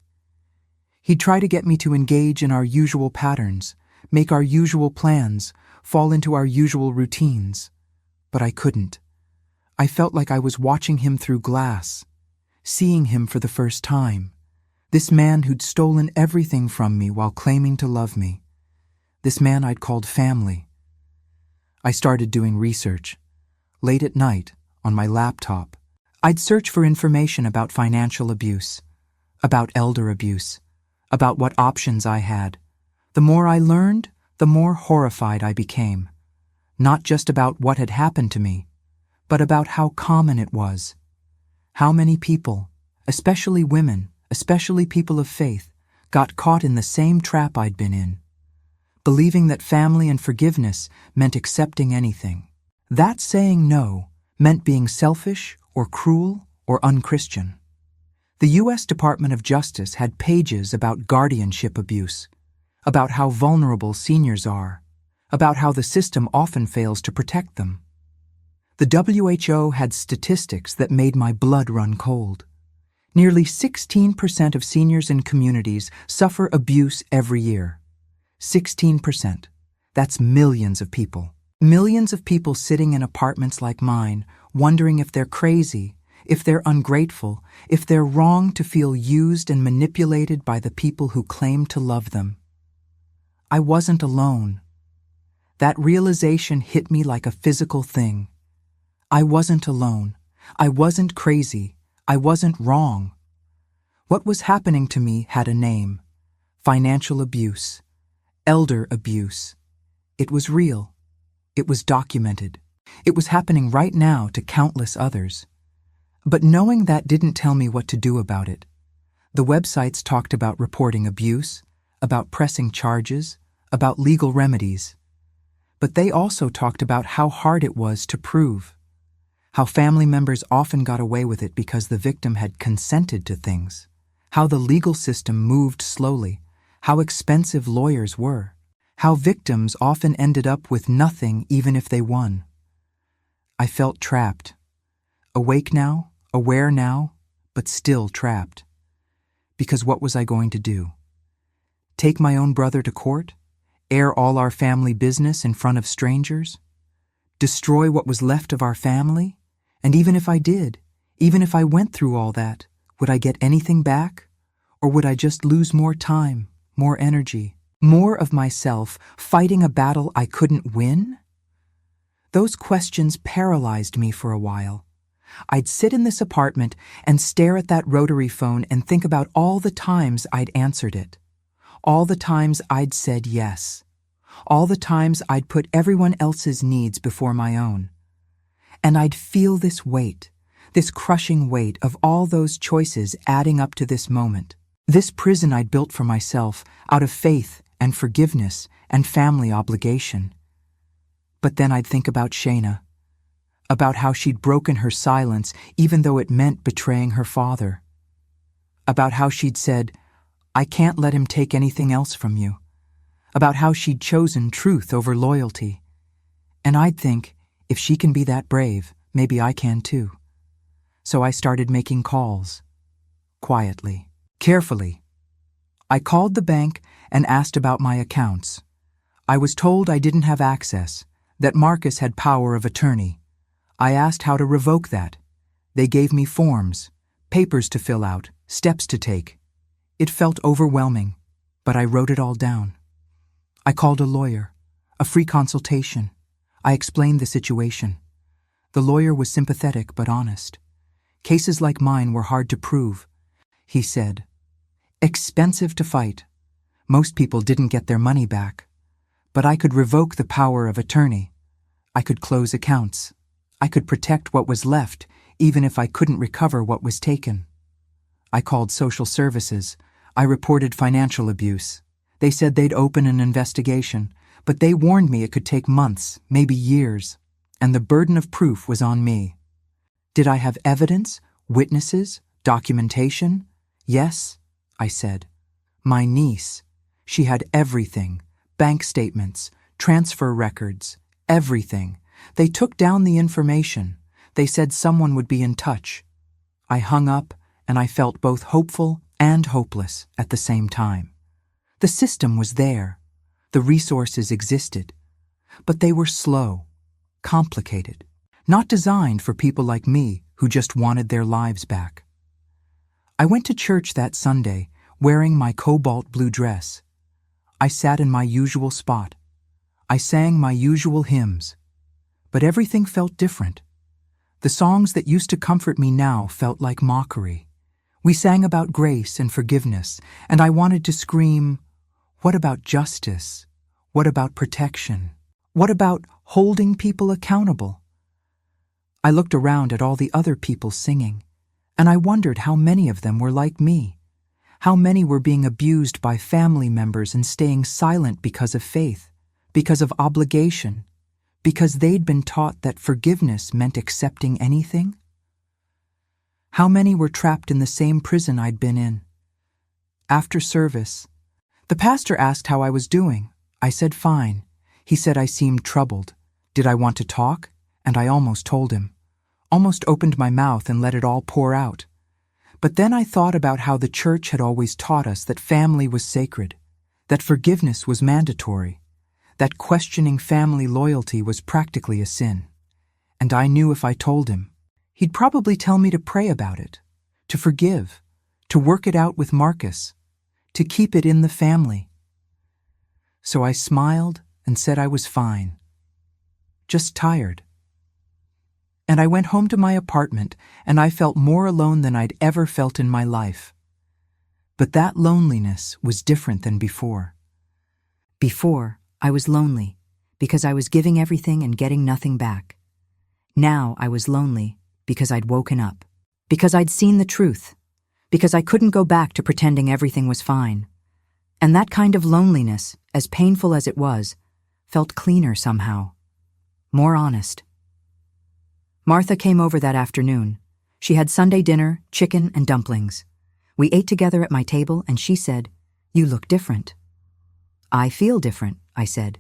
[SPEAKER 1] He'd try to get me to engage in our usual patterns, make our usual plans, fall into our usual routines. But I couldn't. I felt like I was watching him through glass, seeing him for the first time. This man who'd stolen everything from me while claiming to love me. This man I'd called family. I started doing research. Late at night, on my laptop, I'd search for information about financial abuse, about elder abuse, about what options I had. The more I learned, the more horrified I became. Not just about what had happened to me, but about how common it was. How many people, especially women, especially people of faith, got caught in the same trap I'd been in, believing that family and forgiveness meant accepting anything. That saying no meant being selfish or cruel or unchristian. The U.S. Department of Justice had pages about guardianship abuse, about how vulnerable seniors are, about how the system often fails to protect them. The WHO had statistics that made my blood run cold. Nearly 16% of seniors in communities suffer abuse every year. 16%. That's millions of people. Millions of people sitting in apartments like mine, wondering if they're crazy, if they're ungrateful, if they're wrong to feel used and manipulated by the people who claim to love them. I wasn't alone. That realization hit me like a physical thing. I wasn't alone. I wasn't crazy. I wasn't wrong. What was happening to me had a name: financial abuse, elder abuse. It was real. It was documented. It was happening right now to countless others. But knowing that didn't tell me what to do about it. The websites talked about reporting abuse, about pressing charges, about legal remedies. But they also talked about how hard it was to prove, how family members often got away with it because the victim had consented to things, how the legal system moved slowly, how expensive lawyers were, how victims often ended up with nothing even if they won. I felt trapped. Awake now, aware now, but still trapped. Because what was I going to do? Take my own brother to court? Air all our family business in front of strangers? Destroy what was left of our family? And even if I did, even if I went through all that, would I get anything back? Or would I just lose more time, more energy, more of myself fighting a battle I couldn't win? Those questions paralyzed me for a while. I'd sit in this apartment and stare at that rotary phone and think about all the times I'd answered it, all the times I'd said yes, all the times I'd put everyone else's needs before my own. And I'd feel this weight, this crushing weight of all those choices adding up to this moment, this prison I'd built for myself out of faith and forgiveness and family obligation. But then I'd think about Shayna, about how she'd broken her silence even though it meant betraying her father, about how she'd said, "I can't let him take anything else from you," about how she'd chosen truth over loyalty. And I'd think, if she can be that brave, maybe I can too. So I started making calls, quietly, carefully. I called the bank and asked about my accounts. I was told I didn't have access, that Marcus had power of attorney. I asked how to revoke that. They gave me forms, papers to fill out, steps to take. It felt overwhelming, but I wrote it all down. I called a lawyer, a free consultation. I explained the situation. The lawyer was sympathetic but honest. Cases like mine were hard to prove. He said, "Expensive to fight. Most people didn't get their money back. But I could revoke the power of attorney. I could close accounts. I could protect what was left, even if I couldn't recover what was taken." I called social services. I reported financial abuse. They said they'd open an investigation, but they warned me it could take months, maybe years, and the burden of proof was on me. Did I have evidence, witnesses, documentation? Yes, I said. My niece. She had everything. Bank statements, transfer records, everything. They took down the information. They said someone would be in touch. I hung up, and I felt both hopeful and hopeless at the same time. The system was there. The resources existed. But they were slow, complicated, not designed for people like me who just wanted their lives back. I went to church that Sunday, wearing my cobalt blue dress. I sat in my usual spot. I sang my usual hymns. But everything felt different. The songs that used to comfort me now felt like mockery. We sang about grace and forgiveness, and I wanted to scream, "What about justice? What about protection? What about holding people accountable?" I looked around at all the other people singing, and I wondered how many of them were like me. How many were being abused by family members and staying silent because of faith, because of obligation, because they'd been taught that forgiveness meant accepting anything? How many were trapped in the same prison I'd been in? After service, the pastor asked how I was doing. I said fine. He said I seemed troubled. Did I want to talk? And I almost told him. Almost opened my mouth and let it all pour out. But then I thought about how the church had always taught us that family was sacred, that forgiveness was mandatory, that questioning family loyalty was practically a sin. And I knew if I told him, he'd probably tell me to pray about it, to forgive, to work it out with Marcus, to keep it in the family. So I smiled and said I was fine, just tired. And I went home to my apartment, and I felt more alone than I'd ever felt in my life. But that loneliness was different than before. Before, I was lonely because I was giving everything and getting nothing back. Now I was lonely because I'd woken up, because I'd seen the truth, because I couldn't go back to pretending everything was fine. And that kind of loneliness, as painful as it was, felt cleaner somehow, more honest. Martha came over that afternoon. She had Sunday dinner, chicken, and dumplings. We ate together at my table, and she said, "You look different." "I feel different," I said.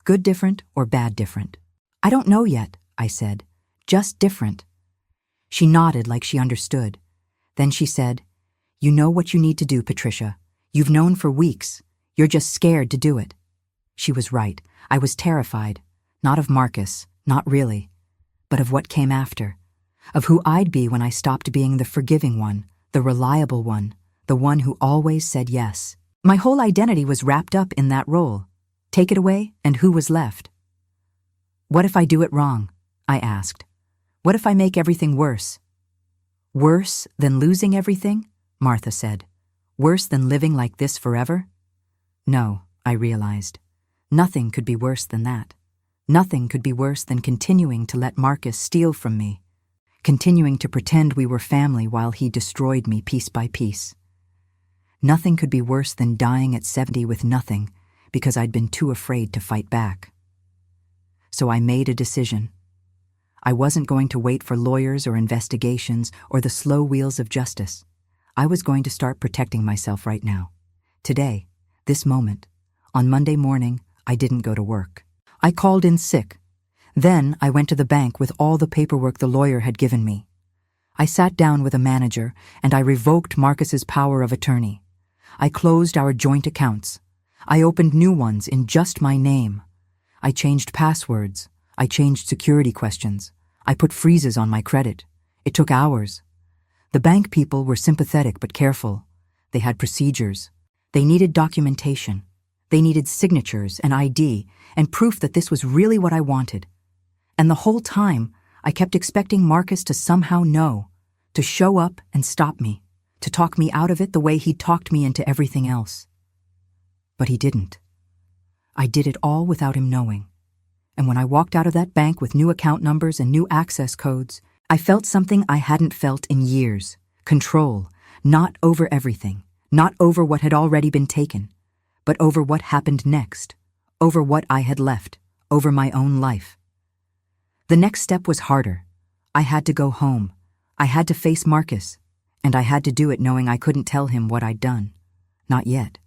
[SPEAKER 1] "Good different or bad different?" "I don't know yet," I said. "Just different." She nodded like she understood. Then she said, "You know what you need to do, Patricia. You've known for weeks. You're just scared to do it." She was right. I was terrified. Not of Marcus, Not really, but of what came after, of who I'd be when I stopped being the forgiving one, the reliable one, the one who always said yes. My whole identity was wrapped up in that role. Take it away, and who was left? What if I do it wrong? I asked. What if I make everything worse? Worse than losing everything? Martha said. Worse than living like this forever? No, I realized. Nothing could be worse than that. Nothing could be worse than continuing to let Marcus steal from me, continuing to pretend we were family while he destroyed me piece by piece. Nothing could be worse than dying at 70 with nothing because I'd been too afraid to fight back. So I made a decision. I wasn't going to wait for lawyers or investigations or the slow wheels of justice. I was going to start protecting myself right now. Today, this moment. On Monday morning, I didn't go to work. I called in sick. Then I went to the bank with all the paperwork the lawyer had given me. I sat down with a manager and I revoked Marcus's power of attorney. I closed our joint accounts. I opened new ones in just my name. I changed passwords. I changed security questions. I put freezes on my credit. It took hours. The bank people were sympathetic but careful. They had procedures. They needed documentation. They needed signatures and ID and proof that this was really what I wanted. And the whole time, I kept expecting Marcus to somehow know, to show up and stop me, to talk me out of it the way he talked me into everything else. But he didn't. I did it all without him knowing. And when I walked out of that bank with new account numbers and new access codes, I felt something I hadn't felt in years. Control, not over everything, not over what had already been taken, but over what happened next, over what I had left, over my own life. The next step was harder. I had to go home. I had to face Marcus, and I had to do it knowing I couldn't tell him what I'd done. Not yet,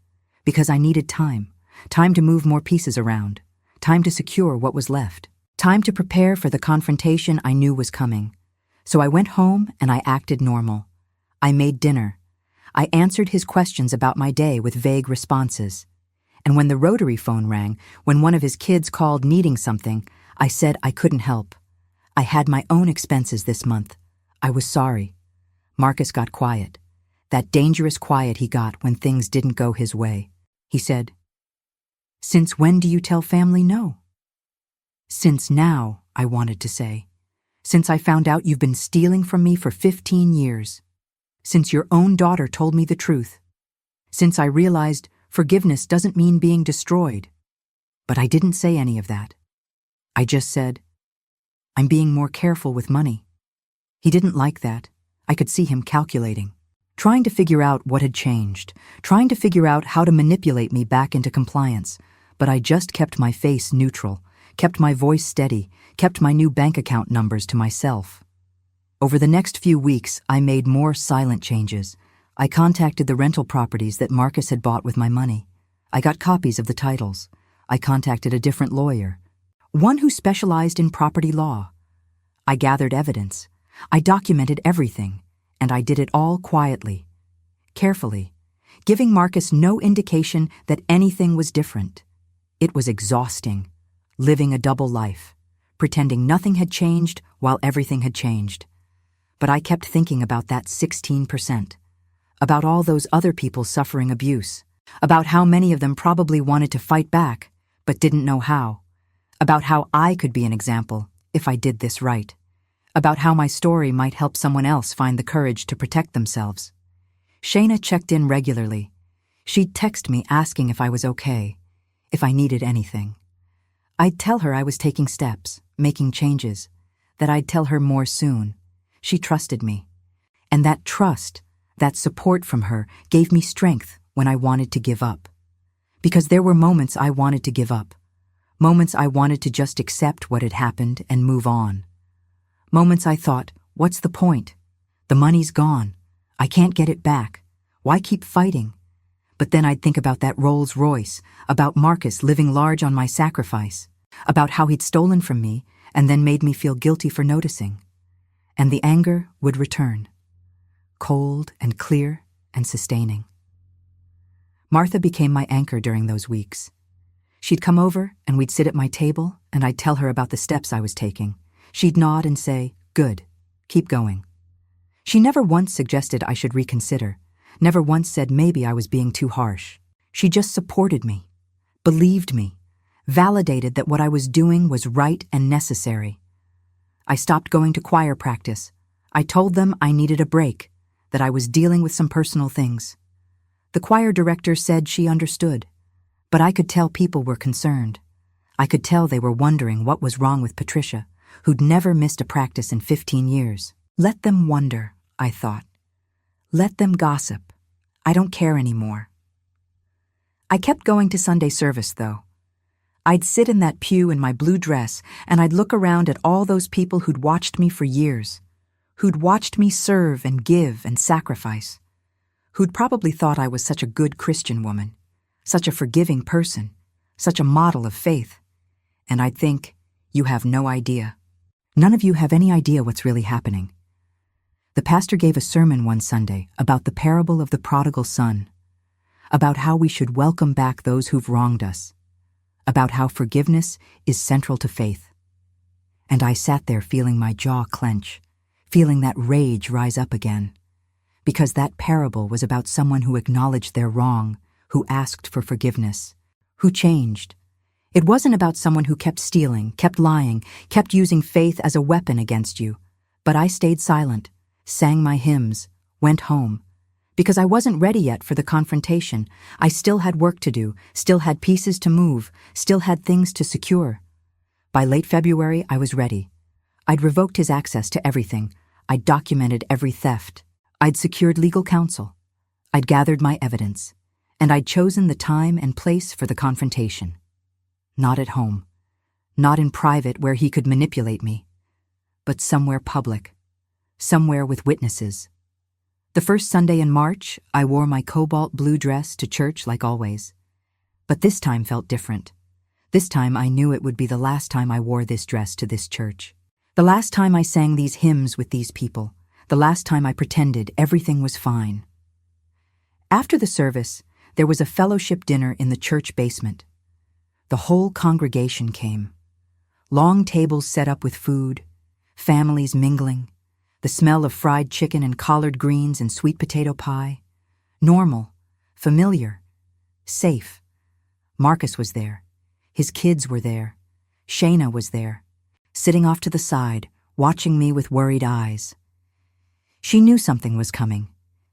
[SPEAKER 1] because I needed time to move more pieces around, time to secure what was left, time to prepare for the confrontation I knew was coming. So I went home and I acted normal. I made dinner. I answered his questions about my day with vague responses. And when the rotary phone rang, when one of his kids called needing something, I said I couldn't help. I had my own expenses this month. I was sorry. Marcus got quiet. That dangerous quiet he got when things didn't go his way. He said, "Since when do you tell family no?" "Since now," I wanted to say. "Since I found out you've been stealing from me for 15 years. Since your own daughter told me the truth. Since I realized forgiveness doesn't mean being destroyed." But I didn't say any of that. I just said, "I'm being more careful with money." He didn't like that. I could see him calculating, trying to figure out what had changed, trying to figure out how to manipulate me back into compliance. But I just kept my face neutral, kept my voice steady, kept my new bank account numbers to myself. Over the next few weeks, I made more silent changes. I contacted the rental properties that Marcus had bought with my money. I got copies of the titles. I contacted a different lawyer, one who specialized in property law. I gathered evidence. I documented everything, and I did it all quietly, carefully, giving Marcus no indication that anything was different. It was exhausting, living a double life, pretending nothing had changed while everything had changed. But I kept thinking about that 16%, about all those other people suffering abuse, about how many of them probably wanted to fight back, but didn't know how, about how I could be an example if I did this right, about how my story might help someone else find the courage to protect themselves. Shayna checked in regularly. She'd text me asking if I was okay, if I needed anything. I'd tell her I was taking steps, making changes, that I'd tell her more soon. She trusted me. And that trust, that support from her, gave me strength when I wanted to give up. Because there were moments I wanted to give up. Moments I wanted to just accept what had happened and move on. Moments I thought, what's the point? The money's gone. I can't get it back. Why keep fighting? But then I'd think about that Rolls Royce, about Marcus living large on my sacrifice, about how he'd stolen from me and then made me feel guilty for noticing. And the anger would return, cold and clear and sustaining. Martha became my anchor during those weeks. She'd come over and we'd sit at my table and I'd tell her about the steps I was taking. She'd nod and say, "Good, keep going." She never once suggested I should reconsider, never once said maybe I was being too harsh. She just supported me, believed me, validated that what I was doing was right and necessary. I stopped going to choir practice. I told them I needed a break, that I was dealing with some personal things. The choir director said she understood, but I could tell people were concerned. I could tell they were wondering what was wrong with Patricia, who'd never missed a practice in 15 years. Let them wonder, I thought. Let them gossip. I don't care anymore. I kept going to Sunday service, though. I'd sit in that pew in my blue dress and I'd look around at all those people who'd watched me for years, who'd watched me serve and give and sacrifice, who'd probably thought I was such a good Christian woman, such a forgiving person, such a model of faith. And I'd think, you have no idea. None of you have any idea what's really happening. The pastor gave a sermon one Sunday about the parable of the prodigal son, about how we should welcome back those who've wronged us, about how forgiveness is central to faith. And I sat there feeling my jaw clench, feeling that rage rise up again, because that parable was about someone who acknowledged their wrong, who asked for forgiveness, who changed. It wasn't about someone who kept stealing, kept lying, kept using faith as a weapon against you. But I stayed silent, sang my hymns, went home, because I wasn't ready yet for the confrontation. I still had work to do, still had pieces to move, still had things to secure. By late February, I was ready. I'd revoked his access to everything. I'd documented every theft. I'd secured legal counsel. I'd gathered my evidence. And I'd chosen the time and place for the confrontation. Not at home. Not in private where he could manipulate me. But somewhere public. Somewhere with witnesses. The first Sunday in March, I wore my cobalt blue dress to church like always. But this time felt different. This time I knew it would be the last time I wore this dress to this church. The last time I sang these hymns with these people. The last time I pretended everything was fine. After the service, there was a fellowship dinner in the church basement. The whole congregation came. Long tables set up with food, families mingling, the smell of fried chicken and collard greens and sweet potato pie. Normal, familiar, safe. Marcus was there. His kids were there. Shayna was there, sitting off to the side, watching me with worried eyes. She knew something was coming.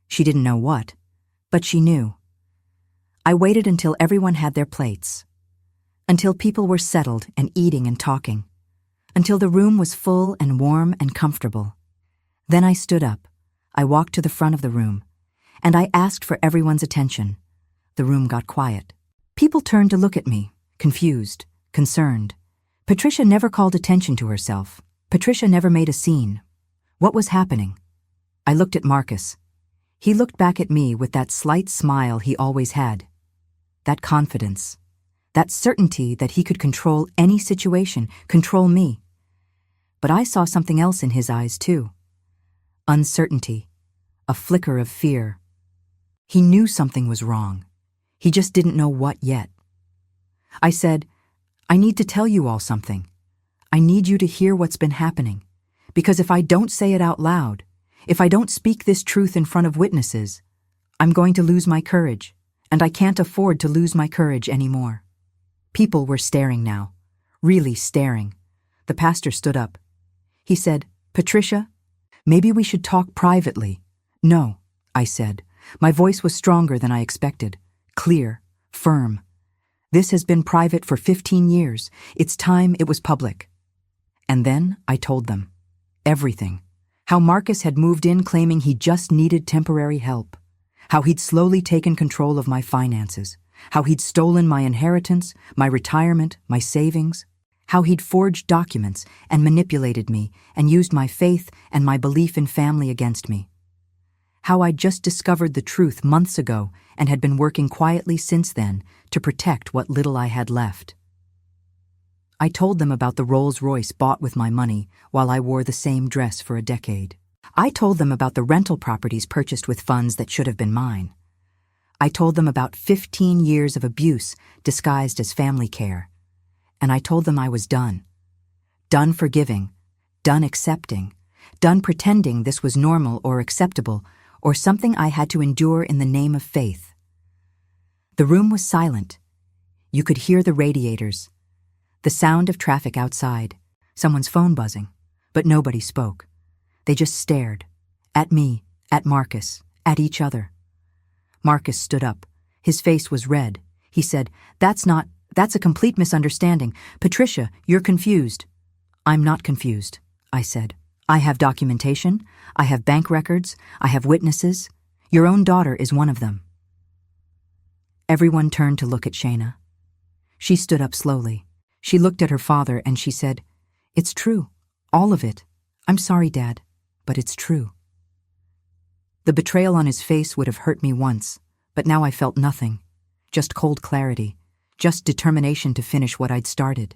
[SPEAKER 1] She didn't know what, but she knew. I waited until everyone had their plates, until people were settled and eating and talking, until the room was full and warm and comfortable. Then I stood up. I walked to the front of the room, and I asked for everyone's attention. The room got quiet. People turned to look at me, confused, concerned. Patricia never called attention to herself. Patricia never made a scene. What was happening? I looked at Marcus. He looked back at me with that slight smile he always had. That confidence. That certainty that he could control any situation, control me. But I saw something else in his eyes, too. Uncertainty. A flicker of fear. He knew something was wrong. He just didn't know what yet. I said, "I need to tell you all something. I need you to hear what's been happening. Because if I don't say it out loud, if I don't speak this truth in front of witnesses, I'm going to lose my courage, and I can't afford to lose my courage anymore." People were staring now, really staring. The pastor stood up. He said, "Patricia, maybe we should talk privately." "No," I said. My voice was stronger than I expected, clear, firm. "This has been private for 15 years. It's time it was public." And then I told them. Everything. How Marcus had moved in claiming he just needed temporary help. How he'd slowly taken control of my finances. How he'd stolen my inheritance, my retirement, my savings. How he'd forged documents and manipulated me and used my faith and my belief in family against me. How I'd just discovered the truth months ago and had been working quietly since then to protect what little I had left. I told them about the Rolls-Royce bought with my money while I wore the same dress for a decade. I told them about the rental properties purchased with funds that should have been mine. I told them about 15 years of abuse disguised as family care. And I told them I was done. Done forgiving, done accepting, done pretending this was normal or acceptable or something I had to endure in the name of faith. The room was silent. You could hear the radiators, the sound of traffic outside, someone's phone buzzing, but nobody spoke. They just stared. At me, at Marcus, at each other. Marcus stood up. His face was red. He said, That's a complete misunderstanding. Patricia, you're confused. I'm not confused, I said. I have documentation. I have bank records. I have witnesses. Your own daughter is one of them. Everyone turned to look at Shayna. She stood up slowly. She looked at her father and she said, It's true. All of it. I'm sorry, Dad, but it's true. The betrayal on his face would have hurt me once, but now I felt nothing. Just cold clarity. Just determination to finish what I'd started.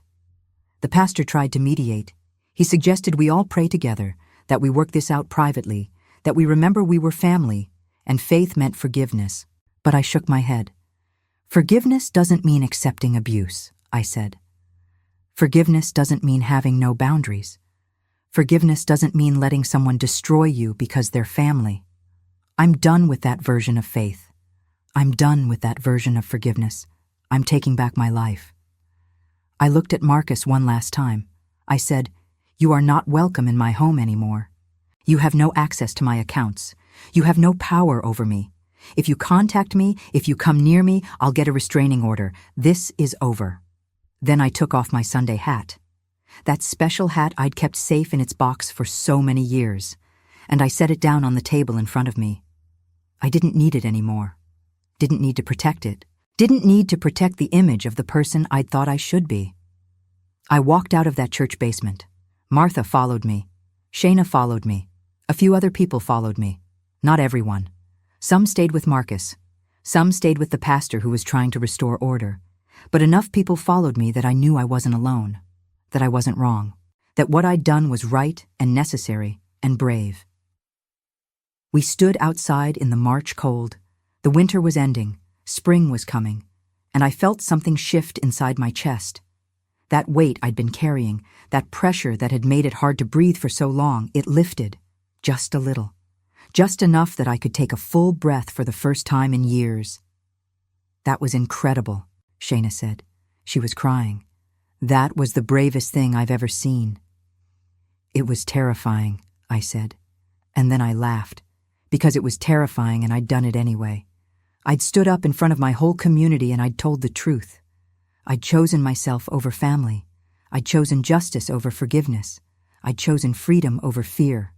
[SPEAKER 1] The pastor tried to mediate. He suggested we all pray together, that we work this out privately, that we remember we were family, and faith meant forgiveness. But I shook my head. Forgiveness doesn't mean accepting abuse, I said. Forgiveness doesn't mean having no boundaries. Forgiveness doesn't mean letting someone destroy you because they're family. I'm done with that version of faith. I'm done with that version of forgiveness. I'm taking back my life. I looked at Marcus one last time. I said, You are not welcome in my home anymore. You have no access to my accounts. You have no power over me. If you contact me, if you come near me, I'll get a restraining order. This is over. Then I took off my Sunday hat. That special hat I'd kept safe in its box for so many years, and I set it down on the table in front of me. I didn't need it anymore. Didn't need to protect it. Didn't need to protect the image of the person I'd thought I should be. I walked out of that church basement. Martha followed me. Shayna followed me. A few other people followed me. Not everyone. Some stayed with Marcus. Some stayed with the pastor who was trying to restore order. But enough people followed me that I knew I wasn't alone. That I wasn't wrong. That what I'd done was right and necessary and brave. We stood outside in the March cold. The winter was ending. Spring was coming. And I felt something shift inside my chest. That weight I'd been carrying, that pressure that had made it hard to breathe for so long, it lifted. Just a little. Just enough that I could take a full breath for the first time in years. That was incredible, Shayna said. She was crying. That was the bravest thing I've ever seen. It was terrifying, I said. And then I laughed, because it was terrifying and I'd done it anyway. I'd stood up in front of my whole community and I'd told the truth. I'd chosen myself over family. I'd chosen justice over forgiveness. I'd chosen freedom over fear.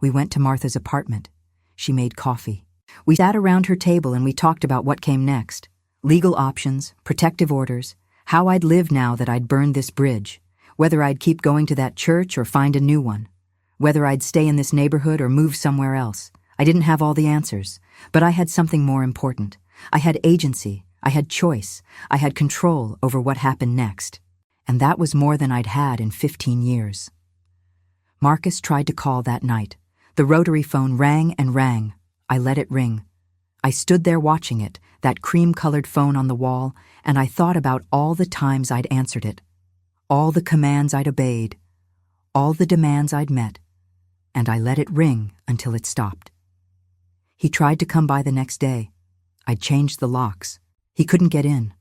[SPEAKER 1] We went to Martha's apartment. She made coffee. We sat around her table and we talked about what came next. Legal options, protective orders, how I'd live now that I'd burned this bridge, whether I'd keep going to that church or find a new one, whether I'd stay in this neighborhood or move somewhere else. I didn't have all the answers, but I had something more important. I had agency, I had choice, I had control over what happened next. And that was more than I'd had in 15 years. Marcus tried to call that night. The rotary phone rang and rang. I let it ring. I stood there watching it, that cream-colored phone on the wall, and I thought about all the times I'd answered it, all the commands I'd obeyed, all the demands I'd met, and I let it ring until it stopped. He tried to come by the next day. I'd changed the locks. He couldn't get in.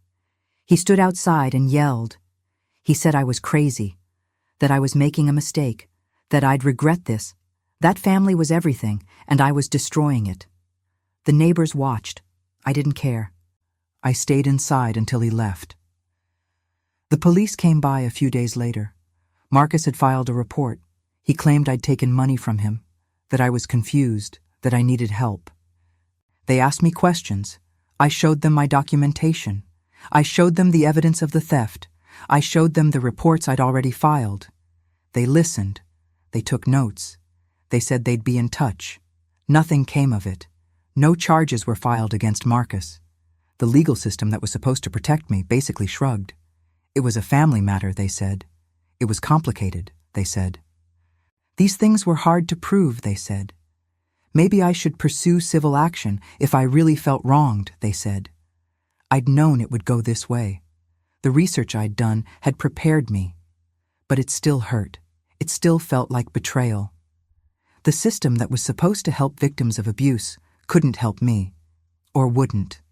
[SPEAKER 1] He stood outside and yelled. He said I was crazy, that I was making a mistake, that I'd regret this. That family was everything, and I was destroying it. The neighbors watched. I didn't care. I stayed inside until he left. The police came by a few days later. Marcus had filed a report. He claimed I'd taken money from him, that I was confused, that I needed help. They asked me questions. I showed them my documentation. I showed them the evidence of the theft. I showed them the reports I'd already filed. They listened. They took notes. They said they'd be in touch. Nothing came of it. No charges were filed against Marcus. The legal system that was supposed to protect me basically shrugged. It was a family matter, they said. It was complicated, they said. These things were hard to prove, they said. Maybe I should pursue civil action if I really felt wronged, they said. I'd known it would go this way. The research I'd done had prepared me. But it still hurt. It still felt like betrayal. The system that was supposed to help victims of abuse couldn't help me. Or wouldn't.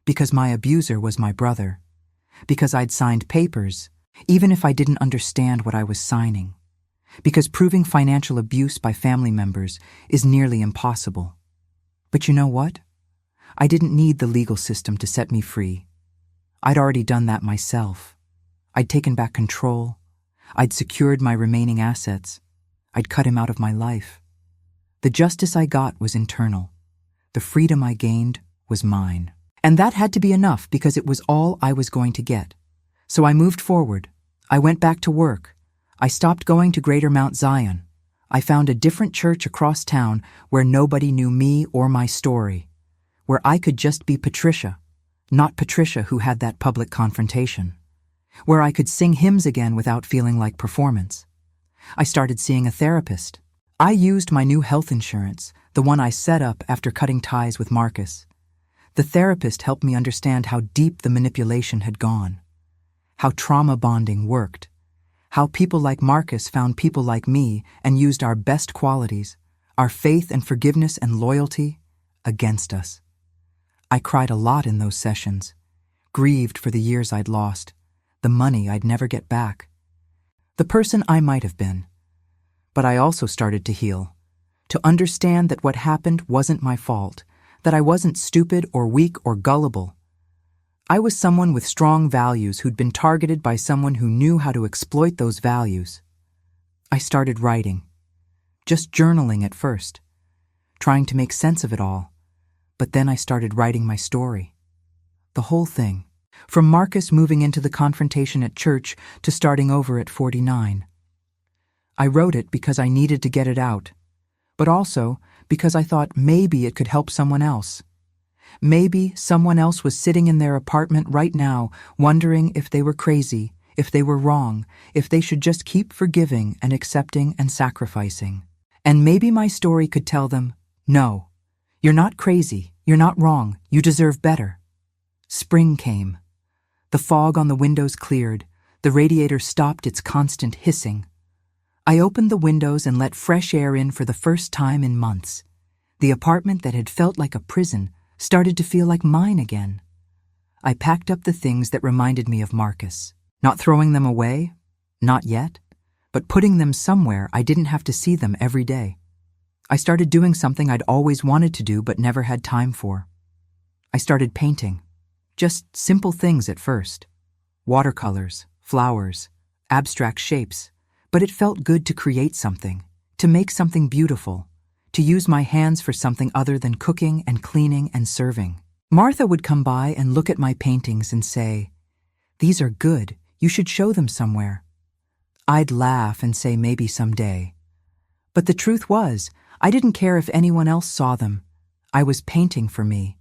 [SPEAKER 1] Because my abuser was my brother. Because I'd signed papers, even if I didn't understand what I was signing. Because proving financial abuse by family members is nearly impossible. But you know what? I didn't need the legal system to set me free. I'd already done that myself. I'd taken back control. I'd secured my remaining assets. I'd cut him out of my life. The justice I got was internal. The freedom I gained was mine. And that had to be enough because it was all I was going to get. So I moved forward. I went back to work. I stopped going to Greater Mount Zion. I found a different church across town where nobody knew me or my story. Where I could just be Patricia, not Patricia who had that public confrontation. Where I could sing hymns again without feeling like performance. I started seeing a therapist. I used my new health insurance, the one I set up after cutting ties with Marcus. The therapist helped me understand how deep the manipulation had gone, how trauma bonding worked, how people like Marcus found people like me and used our best qualities, our faith and forgiveness and loyalty, against us. I cried a lot in those sessions, grieved for the years I'd lost, the money I'd never get back, the person I might have been. But I also started to heal, to understand that what happened wasn't my fault, that I wasn't stupid or weak or gullible. I was someone with strong values who'd been targeted by someone who knew how to exploit those values. I started writing, just journaling at first, trying to make sense of it all. But then I started writing my story. The whole thing, from Marcus moving into the confrontation at church to starting over at 49. I wrote it because I needed to get it out, but also because I thought maybe it could help someone else. Maybe someone else was sitting in their apartment right now wondering if they were crazy, if they were wrong, if they should just keep forgiving and accepting and sacrificing. And maybe my story could tell them, no, you're not crazy, you're not wrong, you deserve better. Spring came. The fog on the windows cleared, the radiator stopped its constant hissing. I opened the windows and let fresh air in for the first time in months. The apartment that had felt like a prison started to feel like mine again. I packed up the things that reminded me of Marcus, not throwing them away, not yet, but putting them somewhere I didn't have to see them every day. I started doing something I'd always wanted to do but never had time for. I started painting. Just simple things at first. Watercolors, flowers, abstract shapes. But it felt good to create something, to make something beautiful, to use my hands for something other than cooking and cleaning and serving. Martha would come by and look at my paintings and say, "These are good, you should show them somewhere." I'd laugh and say maybe someday. But the truth was, I didn't care if anyone else saw them. I was painting for me,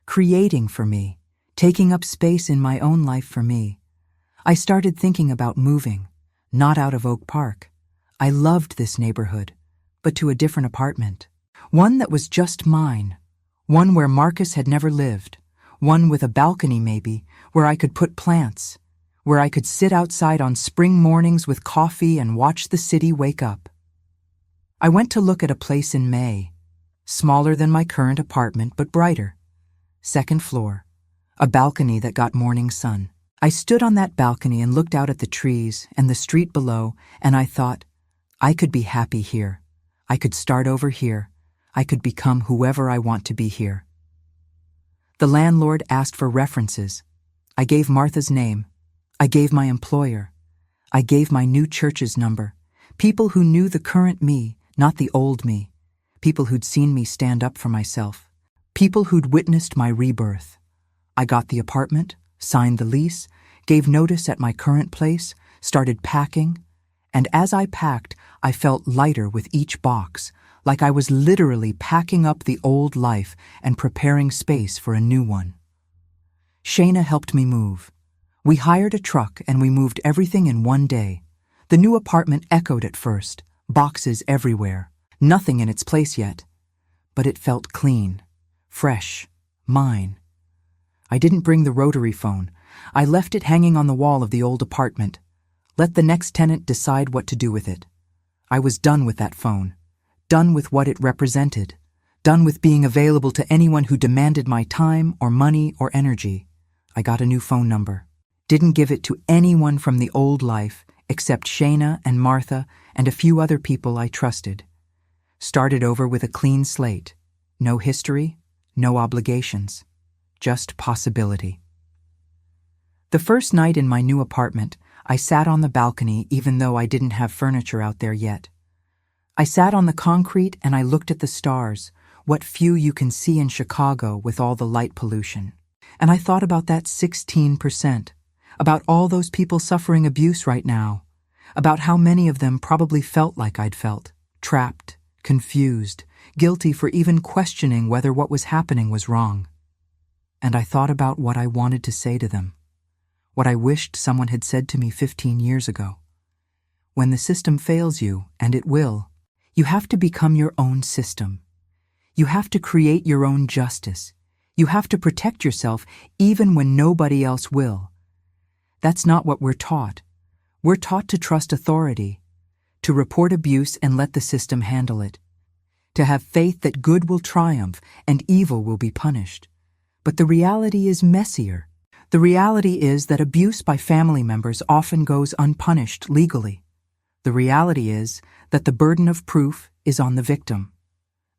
[SPEAKER 1] creating for me, taking up space in my own life for me. I started thinking about moving. Not out of Oak Park. I loved this neighborhood, but to a different apartment. One that was just mine. One where Marcus had never lived. One with a balcony maybe, where I could put plants. Where I could sit outside on spring mornings with coffee and watch the city wake up. I went to look at a place in May. Smaller than my current apartment, but brighter. Second floor. A balcony that got morning sun. I stood on that balcony and looked out at the trees and the street below, and I thought, I could be happy here. I could start over here. I could become whoever I want to be here. The landlord asked for references. I gave Martha's name. I gave my employer. I gave my new church's number. People who knew the current me, not the old me. People who'd seen me stand up for myself. People who'd witnessed my rebirth. I got the apartment, signed the lease, gave notice at my current place, started packing, and as I packed, I felt lighter with each box, like I was literally packing up the old life and preparing space for a new one. Shayna helped me move. We hired a truck and we moved everything in one day. The new apartment echoed at first, boxes everywhere, nothing in its place yet. but it felt clean, fresh, mine. I didn't bring the rotary phone. I left it hanging on the wall of the old apartment. Let the next tenant decide what to do with it. I was done with that phone, done with what it represented, done with being available to anyone who demanded my time or money or energy. I got a new phone number. Didn't give it to anyone from the old life except Shayna and Martha and a few other people I trusted. Started over with a clean slate. No history, no obligations, just possibility. The first night in my new apartment, I sat on the balcony even though I didn't have furniture out there yet. I sat on the concrete and I looked at the stars, what few you can see in Chicago with all the light pollution. And I thought about that 16%, about all those people suffering abuse right now, about how many of them probably felt like I'd felt, trapped, confused, guilty for even questioning whether what was happening was wrong. And I thought about what I wanted to say to them, what I wished someone had said to me 15 years ago. When the system fails you, and it will, you have to become your own system. You have to create your own justice. You have to protect yourself even when nobody else will. That's not what we're taught. We're taught to trust authority, to report abuse and let the system handle it, to have faith that good will triumph and evil will be punished. But the reality is messier. The reality is that abuse by family members often goes unpunished legally. The reality is that the burden of proof is on the victim.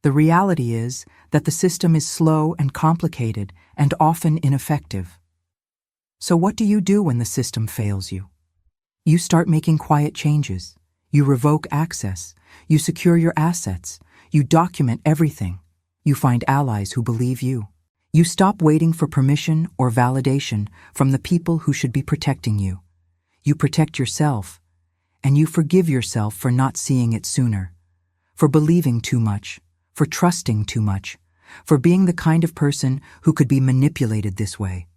[SPEAKER 1] The reality is that the system is slow and complicated and often ineffective. So what do you do when the system fails you? You start making quiet changes. You revoke access. You secure your assets. You document everything. You find allies who believe you. You stop waiting for permission or validation from the people who should be protecting you. You protect yourself, and you forgive yourself for not seeing it sooner, for believing too much, for trusting too much, for being the kind of person who could be manipulated this way.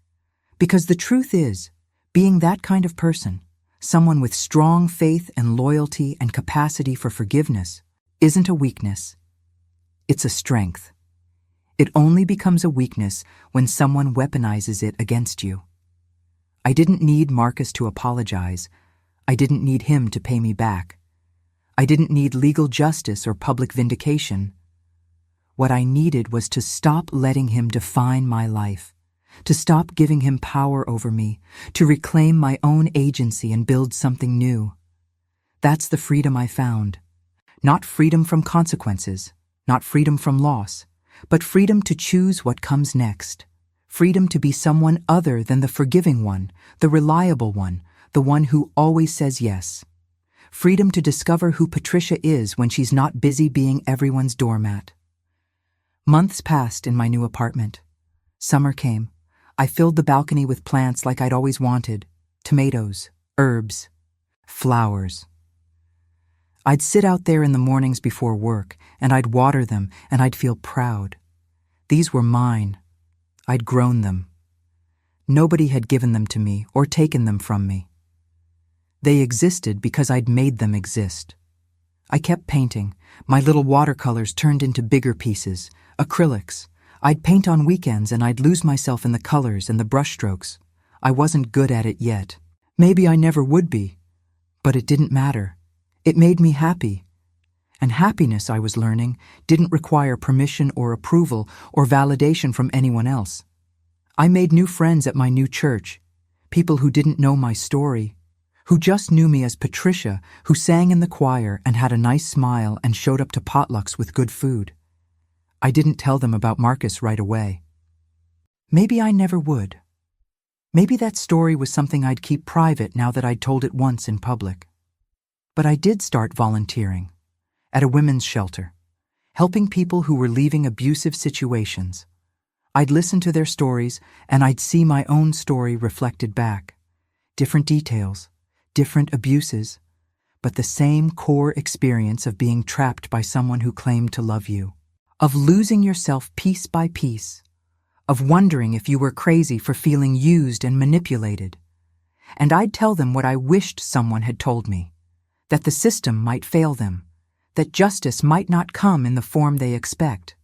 [SPEAKER 1] Because the truth is, being that kind of person, someone with strong faith and loyalty and capacity for forgiveness, isn't a weakness. It's a strength. It only becomes a weakness when someone weaponizes it against you. I didn't need Marcus to apologize. I didn't need him to pay me back. I didn't need legal justice or public vindication. What I needed was to stop letting him define my life, to stop giving him power over me, to reclaim my own agency and build something new. That's the freedom I found. Not freedom from consequences, not freedom from loss, but freedom to choose what comes next. Freedom to be someone other than the forgiving one, the reliable one, the one who always says yes. Freedom to discover who Patricia is when she's not busy being everyone's doormat. Months passed in my new apartment. Summer came. I filled the balcony with plants like I'd always wanted. Tomatoes, herbs, flowers. I'd sit out there in the mornings before work, and I'd water them, and I'd feel proud. These were mine. I'd grown them. Nobody had given them to me or taken them from me. They existed because I'd made them exist. I kept painting. My little watercolors turned into bigger pieces, acrylics. I'd paint on weekends and I'd lose myself in the colors and the brushstrokes. I wasn't good at it yet. Maybe I never would be. But it didn't matter. It made me happy. And happiness, I was learning, didn't require permission or approval or validation from anyone else. I made new friends at my new church, people who didn't know my story, who just knew me as Patricia, who sang in the choir and had a nice smile and showed up to potlucks with good food. I didn't tell them about Marcus right away. Maybe I never would. Maybe that story was something I'd keep private now that I'd told it once in public. But I did start volunteering at a women's shelter, helping people who were leaving abusive situations. I'd listen to their stories and I'd see my own story reflected back. Different details, different abuses, but the same core experience of being trapped by someone who claimed to love you, of losing yourself piece by piece, of wondering if you were crazy for feeling used and manipulated. And I'd tell them what I wished someone had told me. That the system might fail them, that justice might not come in the form they expect.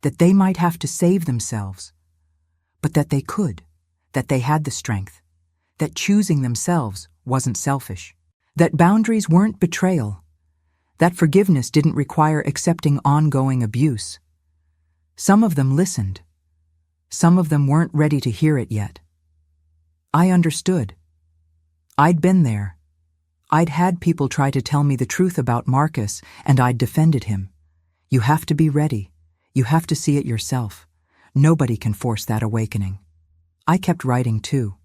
[SPEAKER 1] that they might have to save themselves, but that they could, that they had the strength, that choosing themselves wasn't selfish, that boundaries weren't betrayal, that forgiveness didn't require accepting ongoing abuse. Some of them listened. Some of them weren't ready to hear it yet. I understood. I'd been there. I'd had people try to tell me the truth about Marcus, and I'd defended him. You have to be ready. You have to see it yourself. Nobody can force that awakening. I kept writing too,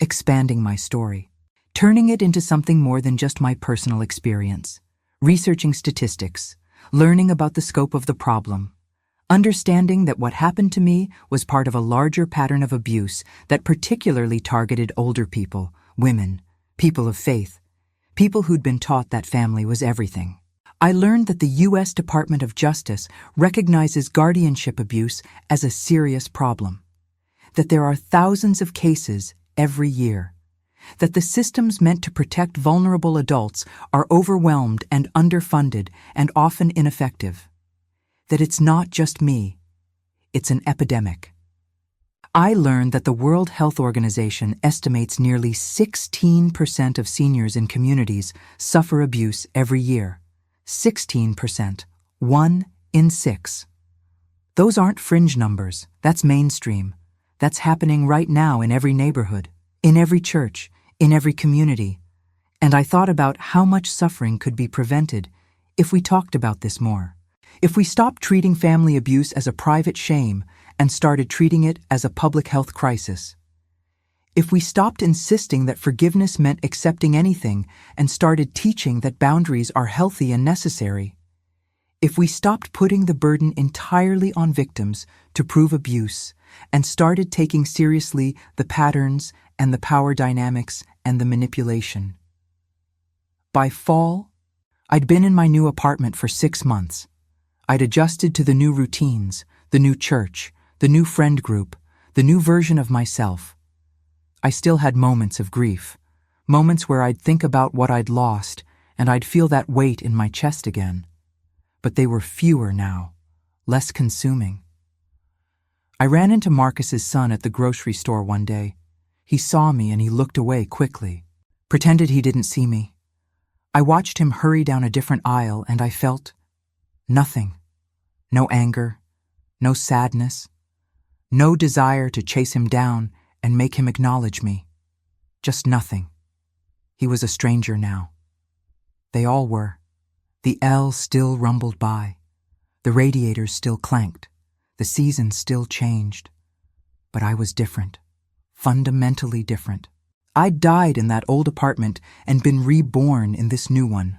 [SPEAKER 1] expanding my story, turning it into something more than just my personal experience, researching statistics, learning about the scope of the problem, understanding that what happened to me was part of a larger pattern of abuse that particularly targeted older people, women, people of faith, people who'd been taught that family was everything. I learned that the U.S. Department of Justice recognizes guardianship abuse as a serious problem, that there are thousands of cases every year, that the systems meant to protect vulnerable adults are overwhelmed and underfunded and often ineffective, that it's not just me, it's an epidemic. I learned that the World Health Organization estimates nearly 16% of seniors in communities suffer abuse every year. 16%, 1 in 6. Those aren't fringe numbers, that's mainstream. That's happening right now in every neighborhood, in every church, in every community. And I thought about how much suffering could be prevented if we talked about this more. If we stopped treating family abuse as a private shame and started treating it as a public health crisis. If we stopped insisting that forgiveness meant accepting anything and started teaching that boundaries are healthy and necessary. If we stopped putting the burden entirely on victims to prove abuse and started taking seriously the patterns and the power dynamics and the manipulation. By fall, I'd been in my new apartment for 6 months. I'd adjusted to the new routines, the new church, the new friend group, the new version of myself. I still had moments of grief, moments where I'd think about what I'd lost and I'd feel that weight in my chest again. But they were fewer now, less consuming. I ran into Marcus's son at the grocery store one day. He saw me and he looked away quickly, pretended he didn't see me. I watched him hurry down a different aisle and I felt nothing. No anger, no sadness, no desire to chase him down and make him acknowledge me. Just nothing. He was a stranger now. They all were. The L still rumbled by. The radiators still clanked. The seasons still changed. But I was different. Fundamentally different. I'd died in that old apartment and been reborn in this new one.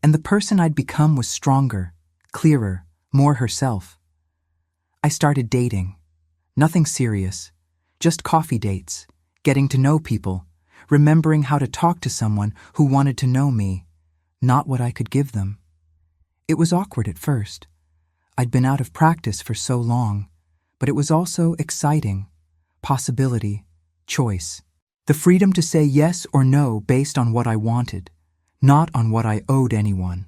[SPEAKER 1] And the person I'd become was stronger, clearer, more herself. I started dating. Nothing serious. Just coffee dates, getting to know people, remembering how to talk to someone who wanted to know me, not what I could give them. It was awkward at first. I'd been out of practice for so long, but it was also exciting. Possibility, choice. The freedom to say yes or no based on what I wanted, not on what I owed anyone.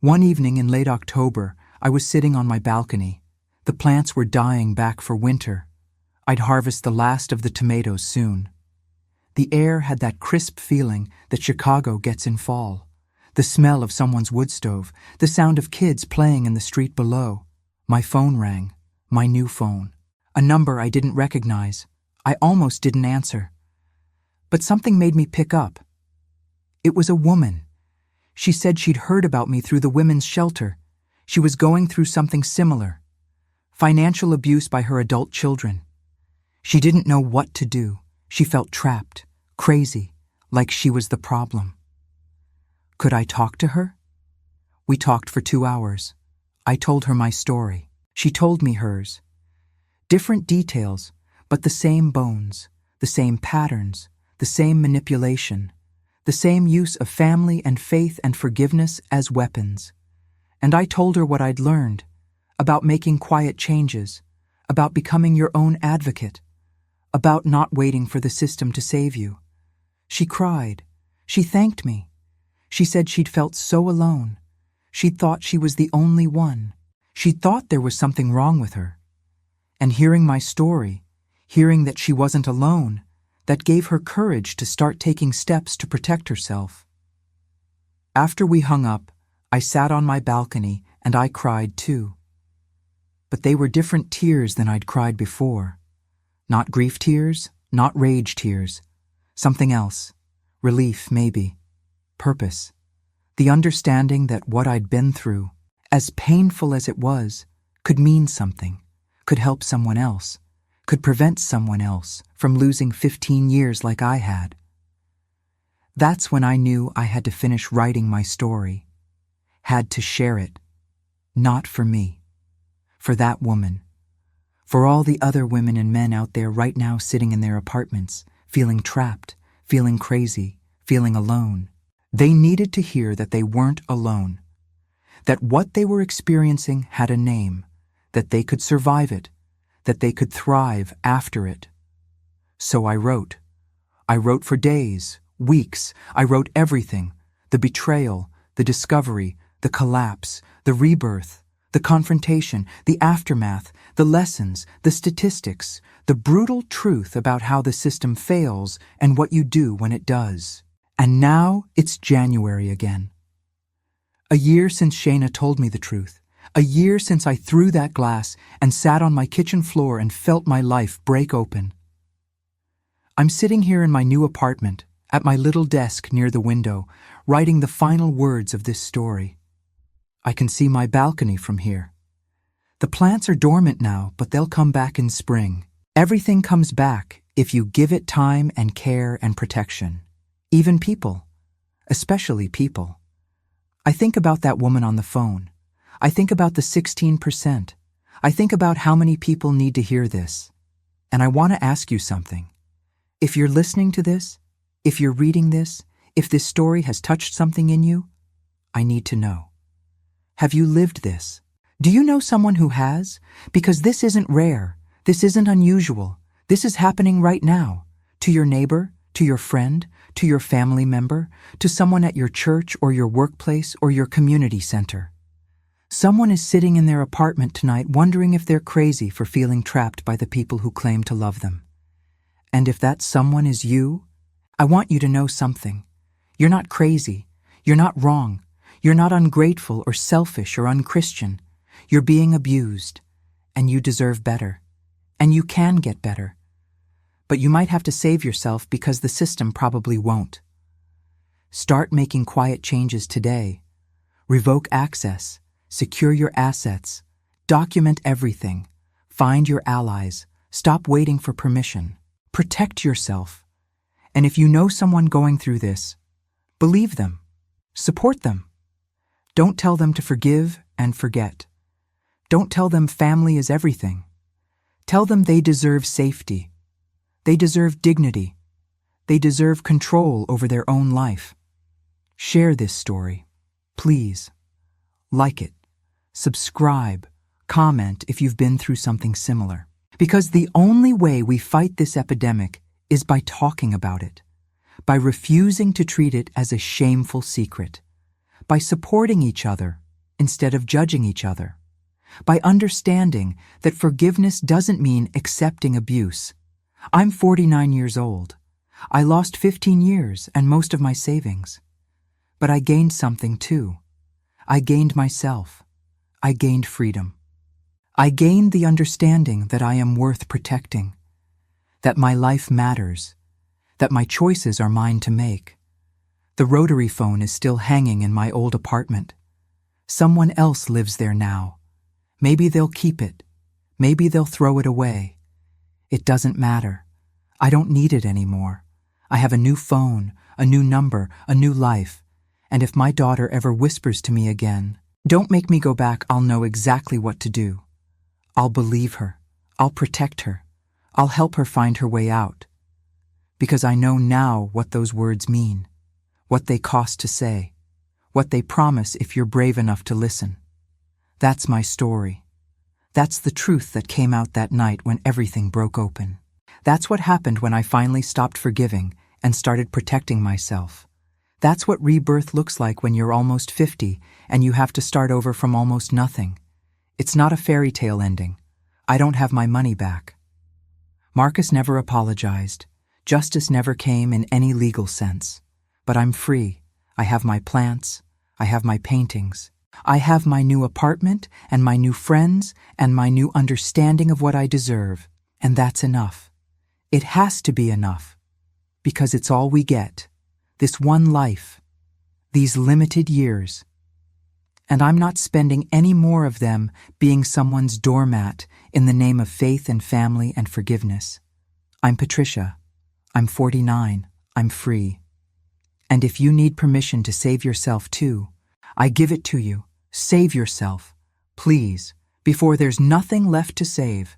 [SPEAKER 1] One evening in late October, I was sitting on my balcony. The plants were dying back for winter. I'd harvest the last of the tomatoes soon. The air had that crisp feeling that Chicago gets in fall. The smell of someone's wood stove, the sound of kids playing in the street below. My phone rang, my new phone. A number I didn't recognize. I almost didn't answer. But something made me pick up. It was a woman. She said she'd heard about me through the women's shelter. She was going through something similar. Financial abuse by her adult children. She didn't know what to do. She felt trapped, crazy, like she was the problem. Could I talk to her? We talked for 2 hours. I told her my story. She told me hers. Different details, but the same bones, the same patterns, the same manipulation, the same use of family and faith and forgiveness as weapons. And I told her what I'd learned, about making quiet changes, about becoming your own advocate, about not waiting for the system to save you. She cried. She thanked me. She said she'd felt so alone. She'd thought she was the only one. She thought there was something wrong with her. And hearing my story, hearing that she wasn't alone, that gave her courage to start taking steps to protect herself. After we hung up, I sat on my balcony and I cried too. But they were different tears than I'd cried before. Not grief tears, not rage tears. Something else. Relief, maybe. Purpose. The understanding that what I'd been through, as painful as it was, could mean something, could help someone else, could prevent someone else from losing 15 years like I had. That's when I knew I had to finish writing my story, had to share it, not for me, for that woman, for all the other women and men out there right now sitting in their apartments, feeling trapped, feeling crazy, feeling alone. They needed to hear that they weren't alone, that what they were experiencing had a name, that they could survive it, that they could thrive after it. So I wrote. I wrote for days, weeks. I wrote everything: the betrayal, the discovery, the collapse, the rebirth, the confrontation, the aftermath, the lessons, the statistics, the brutal truth about how the system fails and what you do when it does. And now it's January again. A year since Shayna told me the truth. A year since I threw that glass and sat on my kitchen floor and felt my life break open. I'm sitting here in my new apartment, at my little desk near the window, writing the final words of this story. I can see my balcony from here. The plants are dormant now, but they'll come back in spring. Everything comes back if you give it time and care and protection. Even people, especially people. I think about that woman on the phone. I think about the 16%. I think about how many people need to hear this. And I want to ask you something. If you're listening to this, if you're reading this, if this story has touched something in you, I need to know. Have you lived this? Do you know someone who has? Because this isn't rare. This isn't unusual. This is happening right now. To your neighbor, to your friend, to your family member, to someone at your church or your workplace or your community center. Someone is sitting in their apartment tonight wondering if they're crazy for feeling trapped by the people who claim to love them. And if that someone is you, I want you to know something. You're not crazy. You're not wrong. You're not ungrateful or selfish or unchristian. You're being abused, and you deserve better. And you can get better. But you might have to save yourself because the system probably won't. Start making quiet changes today. Revoke access. Secure your assets. Document everything. Find your allies. Stop waiting for permission. Protect yourself. And if you know someone going through this, believe them. Support them. Don't tell them to forgive and forget. Don't tell them family is everything. Tell them they deserve safety. They deserve dignity. They deserve control over their own life. Share this story. Please. Like it. Subscribe. Comment if you've been through something similar. Because the only way we fight this epidemic is by talking about it. By refusing to treat it as a shameful secret. By supporting each other instead of judging each other. By understanding that forgiveness doesn't mean accepting abuse. I'm 49 years old. I lost 15 years and most of my savings. But I gained something too. I gained myself. I gained freedom. I gained the understanding that I am worth protecting. That my life matters. That my choices are mine to make. The rotary phone is still hanging in my old apartment. Someone else lives there now. Maybe they'll keep it. Maybe they'll throw it away. It doesn't matter. I don't need it anymore. I have a new phone, a new number, a new life. And if my daughter ever whispers to me again, "Don't make me go back," I'll know exactly what to do. I'll believe her. I'll protect her. I'll help her find her way out. Because I know now what those words mean, what they cost to say, what they promise if you're brave enough to listen. That's my story. That's the truth that came out that night when everything broke open. That's what happened when I finally stopped forgiving and started protecting myself. That's what rebirth looks like when you're almost 50 and you have to start over from almost nothing. It's not a fairy tale ending. I don't have my money back. Marcus never apologized. Justice never came in any legal sense. But I'm free. I have my plants. I have my paintings. I have my new apartment and my new friends and my new understanding of what I deserve. And that's enough. It has to be enough. Because it's all we get. This one life. These limited years. And I'm not spending any more of them being someone's doormat in the name of faith and family and forgiveness. I'm Patricia. I'm 49. I'm free. And if you need permission to save yourself too, I give it to you. Save yourself, please, before there's nothing left to save.